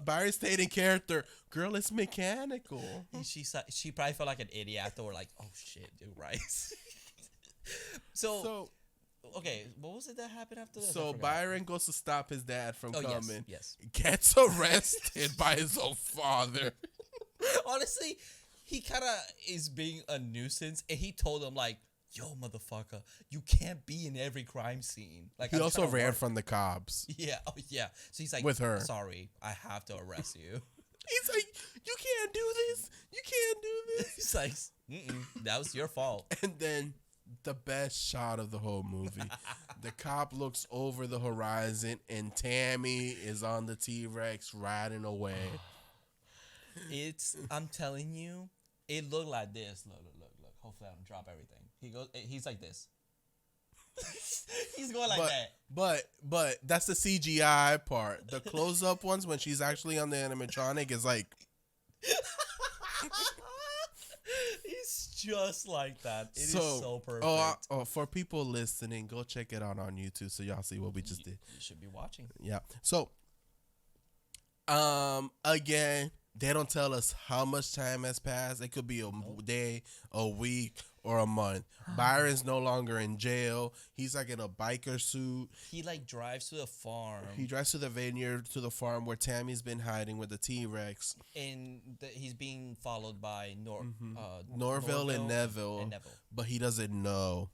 Byron stayed in character. Girl, it's mechanical. And she probably felt like an idiot afterward, like, oh shit, dude, right? so okay, what was it that happened after this? So Byron goes to stop his dad from coming. Yes. Gets arrested by his own father. Honestly, he kind of is being a nuisance, and he told him like, "Yo, motherfucker, you can't be in every crime scene." Like He also ran from the cops. Yeah, oh yeah. So he's like, with her. Sorry, I have to arrest you. He's like, you can't do this. You can't do this. He's like, that was your fault. And then the best shot of the whole movie. The cop looks over the horizon and Tammy is on the T-Rex riding away. I'm telling you, it looked like this. Look. Hopefully I don't drop everything. He's like this. He's going like that. But that's the CGI part. The close-up ones when she's actually on the animatronic is like... He's just like that. It is so perfect. For people listening, go check it out on YouTube so y'all see what we just did. You should be watching. Yeah. So, again, they don't tell us how much time has passed. It could be a day, a week, or a month. Byron's no longer in jail. He's like in a biker suit. He like drives to the farm. He drives to the vineyard, to the farm where Tammy's been hiding with the T-Rex. And he's being followed by Norville and Neville. But he doesn't know.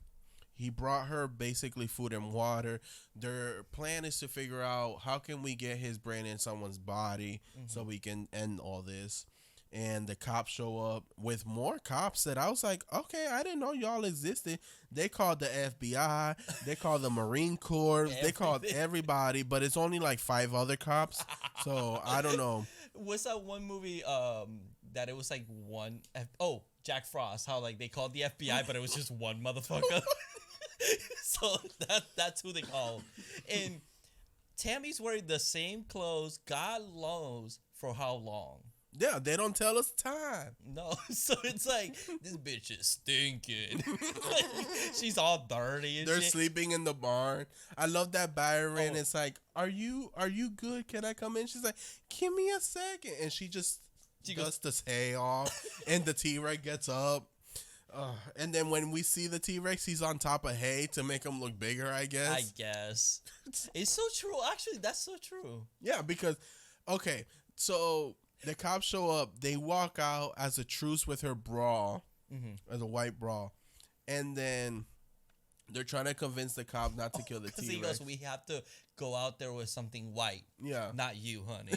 He brought her basically food and water. Their plan is to figure out how can we get his brain in someone's body so we can end all this. And the cops show up with more cops that I was like, okay, I didn't know y'all existed. They called the FBI. They called the Marine Corps. They called everybody, but it's only like 5 other cops. So I don't know. What's that one movie that it was like one? Jack Frost. How like they called the FBI, but it was just one motherfucker. So that's who they called. And Tammy's wearing the same clothes. God knows for how long. Yeah, they don't tell us time. No, so it's like, this bitch is stinking. She's all dirty and They're shit. sleeping in the barn. I love that Byron. It's like, are you good? Can I come in? She's like, give me a second. And she dusts the hay off. And the T-Rex gets up. And then when we see the T-Rex, he's on top of hay to make him look bigger, I guess. It's so true. Actually, that's so true. Yeah, because, okay, so... The cops show up. They walk out as a truce with her bra, as a white bra. And then they're trying to convince the cop not to kill the T-Rex. He goes, we have to go out there with something white. Yeah. Not you, honey.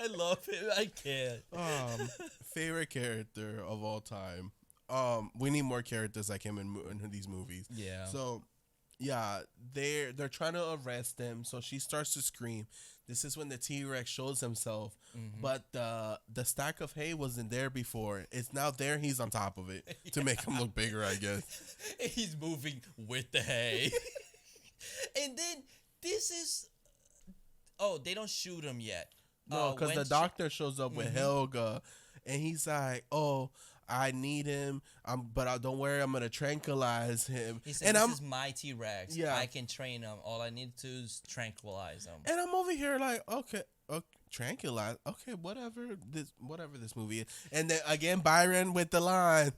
I love him. I can't. Favorite character of all time. We need more characters like him in these movies. Yeah. So, yeah, they're trying to arrest them. So she starts to scream. This is when the T-Rex shows himself, but the stack of hay wasn't there before. It's now there. He's on top of it to make him look bigger, I guess. He's moving with the hay. And then this is... Oh, they don't shoot him yet. No, because the doctor shows up with Helga, and he's like, oh... I need him, but don't worry, I'm gonna tranquilize him. He said, "This is my T-Rex. Yeah, I can train him. All I need to do is tranquilize him." And I'm over here like, okay, tranquilize. Okay, whatever this movie is. And then again, Byron with the line,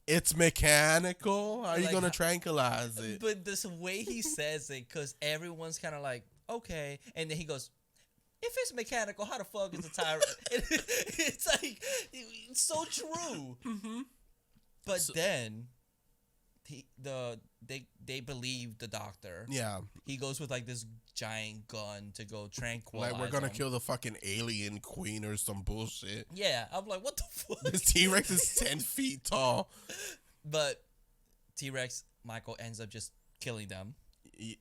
"It's mechanical. How are you gonna tranquilize it?" But this way he says it, because everyone's kind of like, okay, and then he goes, if it's mechanical, how the fuck is the tire? It's like, it's so true. But then, they believe the doctor. Yeah. He goes with like this giant gun to go tranquilize. Like, we're gonna kill the fucking alien queen or some bullshit. Yeah. I'm like, what the fuck? This T-Rex is 10 feet tall. But T-Rex, Michael ends up just killing them.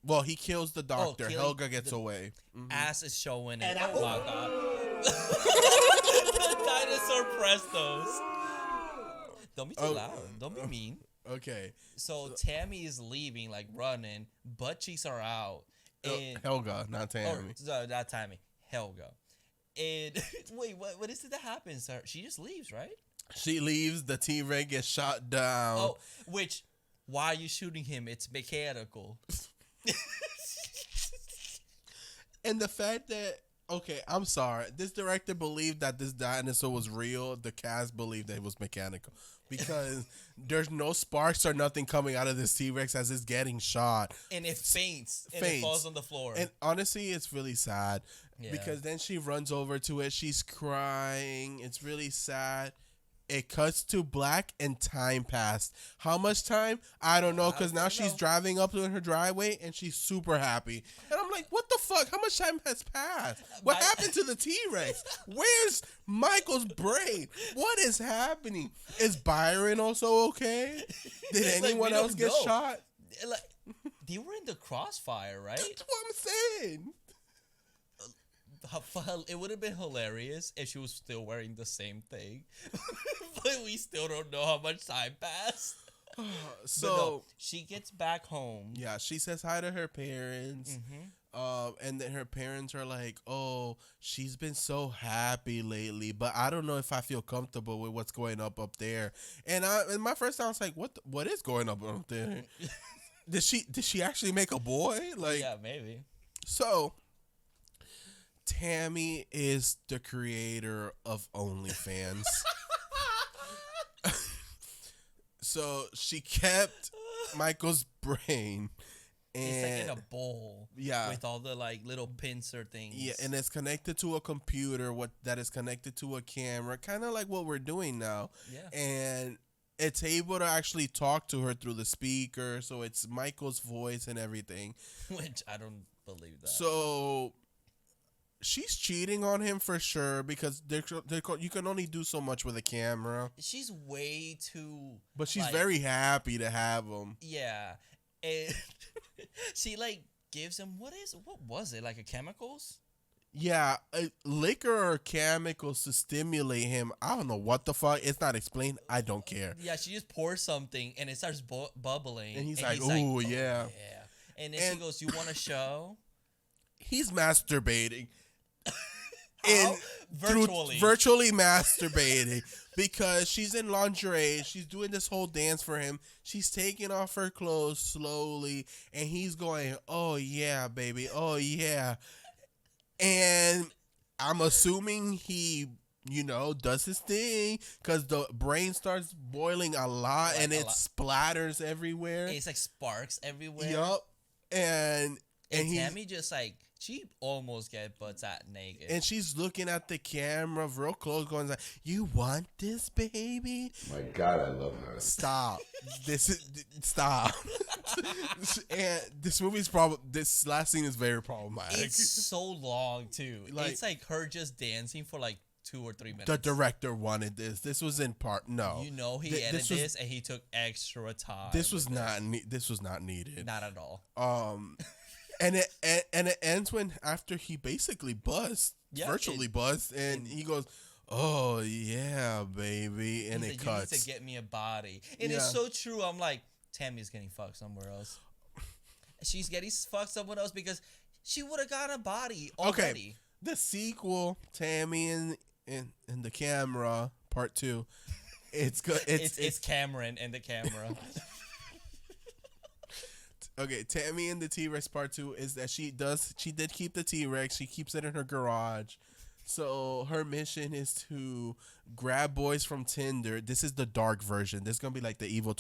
Well, he kills the doctor. Helga gets away. Ass is showing it. Oh my god. The dinosaur Prestos. Don't be too loud. Don't be mean. Okay. So Tammy is leaving, like running. Butt cheeks are out. And Helga, not Tammy. Sorry, not Tammy. Helga. And wait, what is it that happens? She just leaves, right? She leaves. The T-Rex gets shot down. Oh, which, why are you shooting him? It's mechanical. And the fact that, okay, I'm sorry, this director believed that this dinosaur was real. The cast believed that it was mechanical because there's no sparks or nothing coming out of this T-Rex as it's getting shot. And it faints. And it falls on the floor. And honestly, it's really sad because then she runs over to it. She's crying. It's really sad. It cuts to black and time passed. How much time? I don't know, because now she's driving up in her driveway and she's super happy. And I'm like, what the fuck? How much time has passed? What happened to the T-Rex? Where's Michael's brain? What is happening? Is Byron also okay? Did anyone else get shot? Like, they were in the crossfire, right? That's what I'm saying. It would have been hilarious if she was still wearing the same thing. But we still don't know how much time passed. So no, she gets back home. Yeah, she says hi to her parents. And then her parents are like, oh, she's been so happy lately, but I don't know if I feel comfortable with what's going up there. And my first thought was like, what is going up there? Did she actually make a boy? Like, yeah, maybe. So Tammy is the creator of OnlyFans. So she kept Michael's brain. And it's like in a bowl. Yeah. With all the like little pincer things. Yeah, and it's connected to a computer that is connected to a camera, kind of like what we're doing now. Yeah. And it's able to actually talk to her through the speaker, so it's Michael's voice and everything. Which I don't believe that. So she's cheating on him for sure because you can only do so much with a camera. She's way too... But she's very happy to have him. Yeah. And she like gives him... What was it? Like a chemicals? Yeah, liquor or chemicals to stimulate him. I don't know what the fuck. It's not explained. I don't care. Yeah, she just pours something and it starts bubbling. And he's like, ooh, yeah. And then she goes, you want a show? He's masturbating. Virtually masturbating because she's in lingerie. She's doing this whole dance for him. She's taking off her clothes slowly, and he's going, "Oh yeah, baby, oh yeah." And I'm assuming he, does his thing because the brain starts boiling a lot, and it splatters everywhere. It's like sparks everywhere. Yup, and Tammy just like. She almost get butts out naked. And she's looking at the camera real close going like, you want this, baby? My God, I love her. Stop. Stop. And this last scene is very problematic. It's so long, too. It's like her just dancing for like 2 or 3 minutes. The director wanted this. This was in part, no. He edited this and he took extra time. This was not needed. Not at all. And it ends after he basically busts, virtually busts, and he goes, "Oh yeah, baby," and it cuts. You need to get me a body, and it's so true. I'm like, Tammy's getting fucked somewhere else. She's getting fucked somewhere else because she would have got a body already. Okay, the sequel, Tammy and the camera, part 2. It's good. It's Cameron and the camera. Okay, Tammy and the T-Rex part 2 is that she did keep the T-Rex. She keeps it in her garage. So her mission is to grab boys from Tinder. This is the dark version. This is going to be like the Evil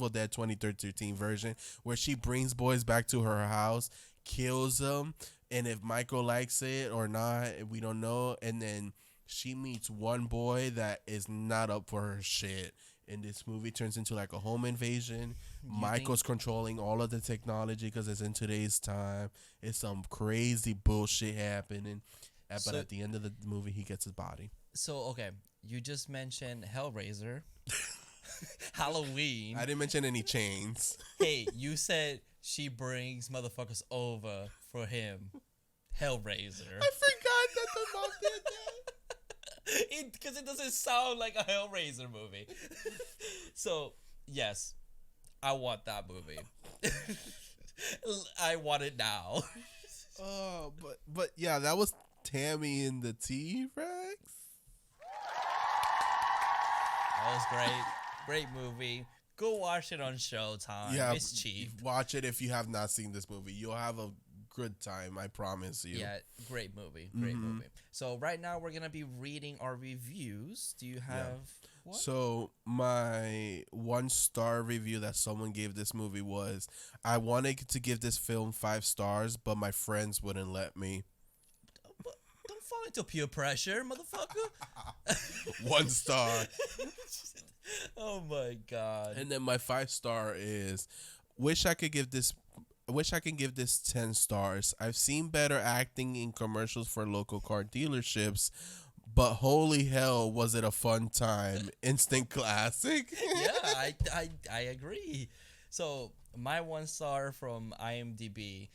Dead 2013 version where she brings boys back to her house, kills them, and if Michael likes it or not, we don't know. And then she meets one boy that is not up for her shit. And this movie turns into like a home invasion. Michael's controlling all of the technology because it's in today's time. It's some crazy bullshit happening. But at the end of the movie, he gets his body. So, okay, you just mentioned Hellraiser. Halloween. I didn't mention any chains. Hey, you said she brings motherfuckers over for him. Hellraiser. I forgot that the mom did that. Because it doesn't sound like a Hellraiser movie. So, yes, I want that movie. I want it now. Oh, but yeah, that was Tammy and the T-Rex. That was great. Great movie. Go watch it on Showtime. Yeah, it's cheap. Watch it if you have not seen this movie. You'll have a good time. I promise you. Yeah, great movie. Great movie. So right now we're gonna be reading our reviews. Do you have what? So my 1-star review that someone gave this movie was, I wanted to give this film 5 stars, but my friends wouldn't let me. Don't fall into peer pressure, motherfucker. 1 star. Oh my god. And then my 5-star is, wish I can give this 10 stars. I've seen better acting in commercials for local car dealerships, but holy hell, was it a fun time. Instant classic. Yeah, I agree. So my 1 star from IMDb,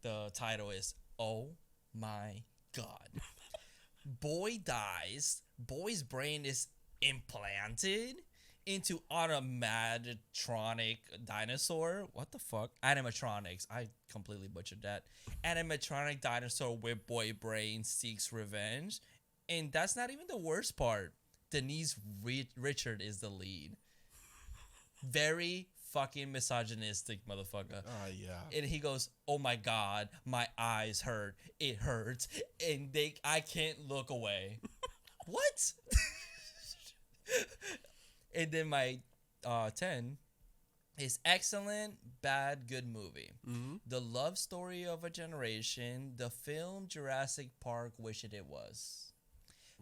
the title is "Oh my god." Boy dies. Boy's brain is implanted into automatronic dinosaur. What the fuck? Animatronics. I completely butchered that. Animatronic dinosaur with boy brain seeks revenge. And that's not even the worst part. Denise Richards is the lead. Very fucking misogynistic motherfucker. Yeah. And he goes, "Oh my god, my eyes hurt. It hurts, and I can't look away." What? And then my 10 is excellent, bad, good movie. The love story of a generation. The film Jurassic Park Wish It Was.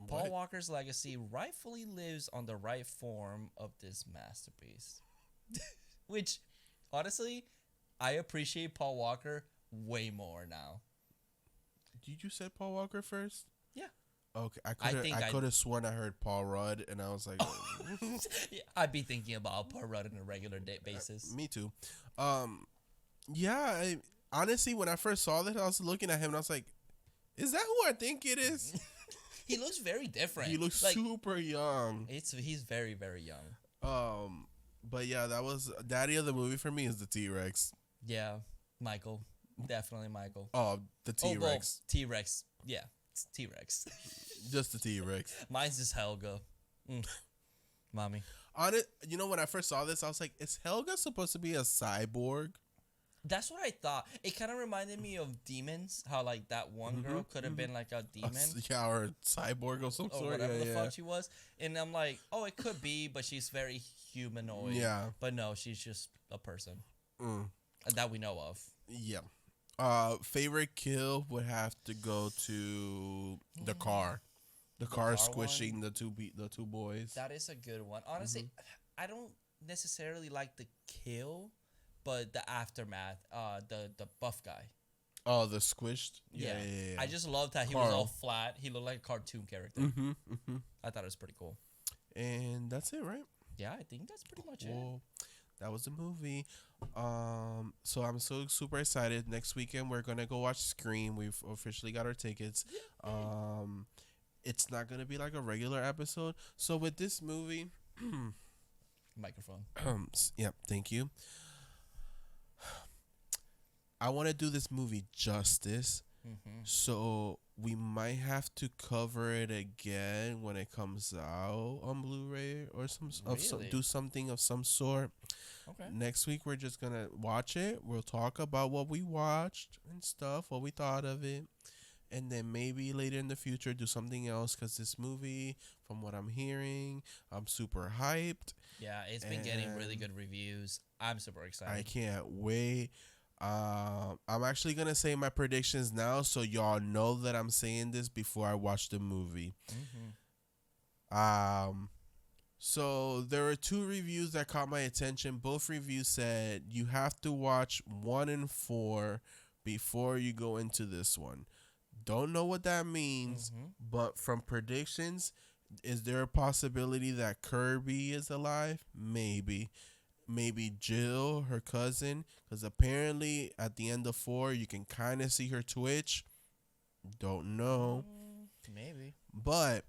Paul Walker's legacy rightfully lives on the right form of this masterpiece. Which, honestly, I appreciate Paul Walker way more now. Did you say Paul Walker first? Yeah. Okay, I think could have sworn I heard Paul Rudd, and I was like, Yeah, I'd be thinking about Paul Rudd on a regular basis. me too. Yeah. Honestly, when I first saw this, I was looking at him, and I was like, is that who I think it is? He looks very different. He looks like, super young. He's very, very young. But yeah, that was Daddy of the movie for me is the T-Rex. Yeah, Michael. Definitely Michael. Oh, the T-Rex. Well, T-Rex. Yeah, it's T-Rex. Just the T-Rex. Mine's just Helga. Mommy. On it, when I first saw this, I was like, is Helga supposed to be a cyborg? That's what I thought. It kind of reminded me of Demons. How like that one girl could have been like a demon. Or a cyborg of some or sort. whatever the fuck she was. And I'm like, oh, it could be, but she's very humanoid. Yeah. But no, she's just a person Mm. that we know of. Yeah. Favorite kill would have to go to the car. The car squishing the two boys. That is a good one. Honestly, I don't necessarily like the kill, but the aftermath. The buff guy. Oh, the squished. Yeah. I just loved how he was all flat. He looked like a cartoon character. I thought it was pretty cool. And that's it, right? Yeah, I think that's pretty much it. That was the movie. So I'm so super excited. Next weekend we're gonna go watch Scream. We've officially got our tickets. It's not gonna be like a regular episode. So with this movie, Microphone. Yep. Thank you. I want to do this movie justice. So we might have to cover it again when it comes out on Blu-ray or do something of some sort. Okay. Next week we're just gonna watch it. We'll talk about what we watched and stuff, what we thought of it, and then maybe later in the future do something else. Cause this movie, from what I'm hearing, I'm super hyped. Yeah, it's been getting really good reviews. I'm super excited. I can't wait. I'm actually gonna say my predictions now, so y'all know that I'm saying this before I watch the movie. So there were 2 reviews that caught my attention. Both reviews said you have to watch 1 and 4 before you go into this one. Don't know what that means, but from predictions, is there a possibility that Kirby is alive? Maybe Jill, her cousin, because apparently at the end of 4 you can kind of see her twitch. Don't know. Maybe. But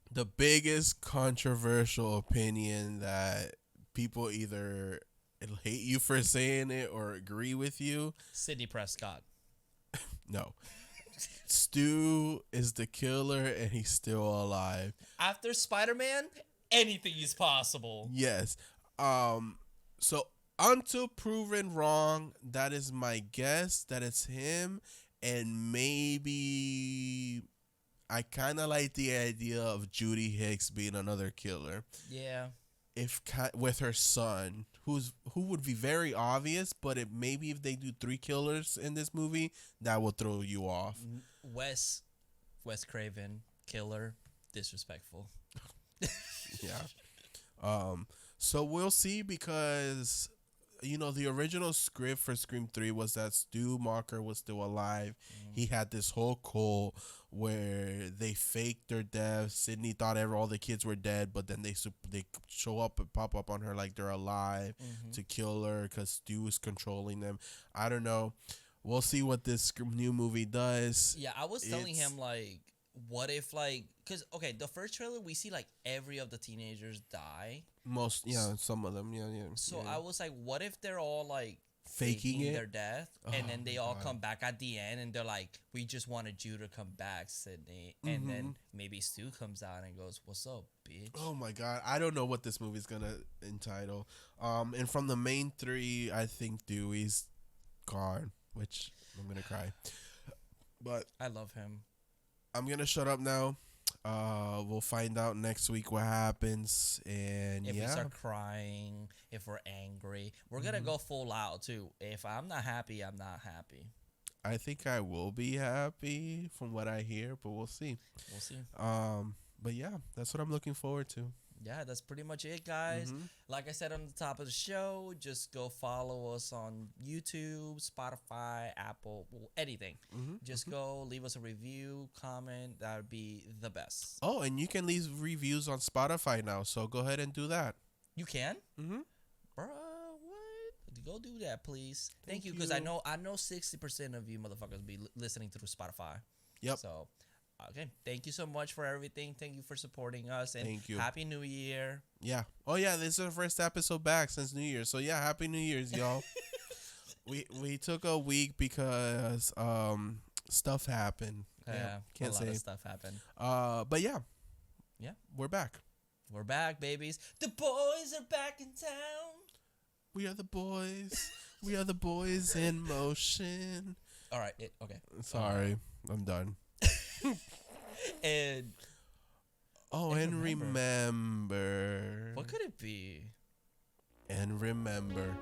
the biggest controversial opinion that people either hate you for saying it or agree with you. Sidney Prescott. No. Stu is the killer and he's still alive. After Spider-Man, anything is possible. Yes. So Until proven wrong, that is my guess that it's him, and maybe I kind of like the idea of Judy Hicks being another killer. Yeah. If with her son, who would be very obvious, but maybe if they do 3 killers in this movie, that will throw you off. Wes Craven, killer, disrespectful. Yeah. So we'll see, because the original script for Scream 3 was that Stu Macher was still alive. He had this whole cult where they faked their deaths. Sydney thought all the kids were dead, but then they show up and pop up on her like they're alive to kill her because Stu is controlling them. I don't know. We'll see what this new movie does. Yeah, I was telling him, like, what if, like, because, okay, the first trailer, we see, like, every of the teenagers die. Some of them, yeah. So yeah. I was like, what if they're all, like, faking their death, and then they all come back at the end, and they're like, we just wanted you to come back, Sydney. And then maybe Stu comes out and goes, what's up, bitch? Oh, my God. I don't know what this movie's going to entitle. And from the main 3, I think Dewey's gone, which I'm going to cry. But I love him. I'm going to shut up now. We'll find out next week what happens. And if we start crying, if we're angry, we're going to go full out, too. If I'm not happy, I'm not happy. I think I will be happy from what I hear, but we'll see. We'll see. But yeah, that's what I'm looking forward to. Yeah, that's pretty much it, guys. Like I said on the top of the show, just go follow us on YouTube, Spotify, Apple, anything. Just go leave us a review, comment. That would be the best. Oh, and you can leave reviews on Spotify now, so go ahead and do that. You can? Mm-hmm. Bruh, what? Go do that, please. Thank you, because I know 60% of you motherfuckers be listening through Spotify. Yep. So, okay, thank you so much for everything. Thank you for supporting us, and thank you. Happy New Year. Yeah. Oh yeah, this is our first episode back since New Year's. So yeah, Happy New Year's, y'all. we took a week because stuff happened. Yeah, can't a say lot of stuff happened. But yeah, we're back. We're back, babies. The boys are back in town. We are the boys. We are the boys in motion. All right. Okay. Sorry, I'm done. And remember. What could it be? And remember.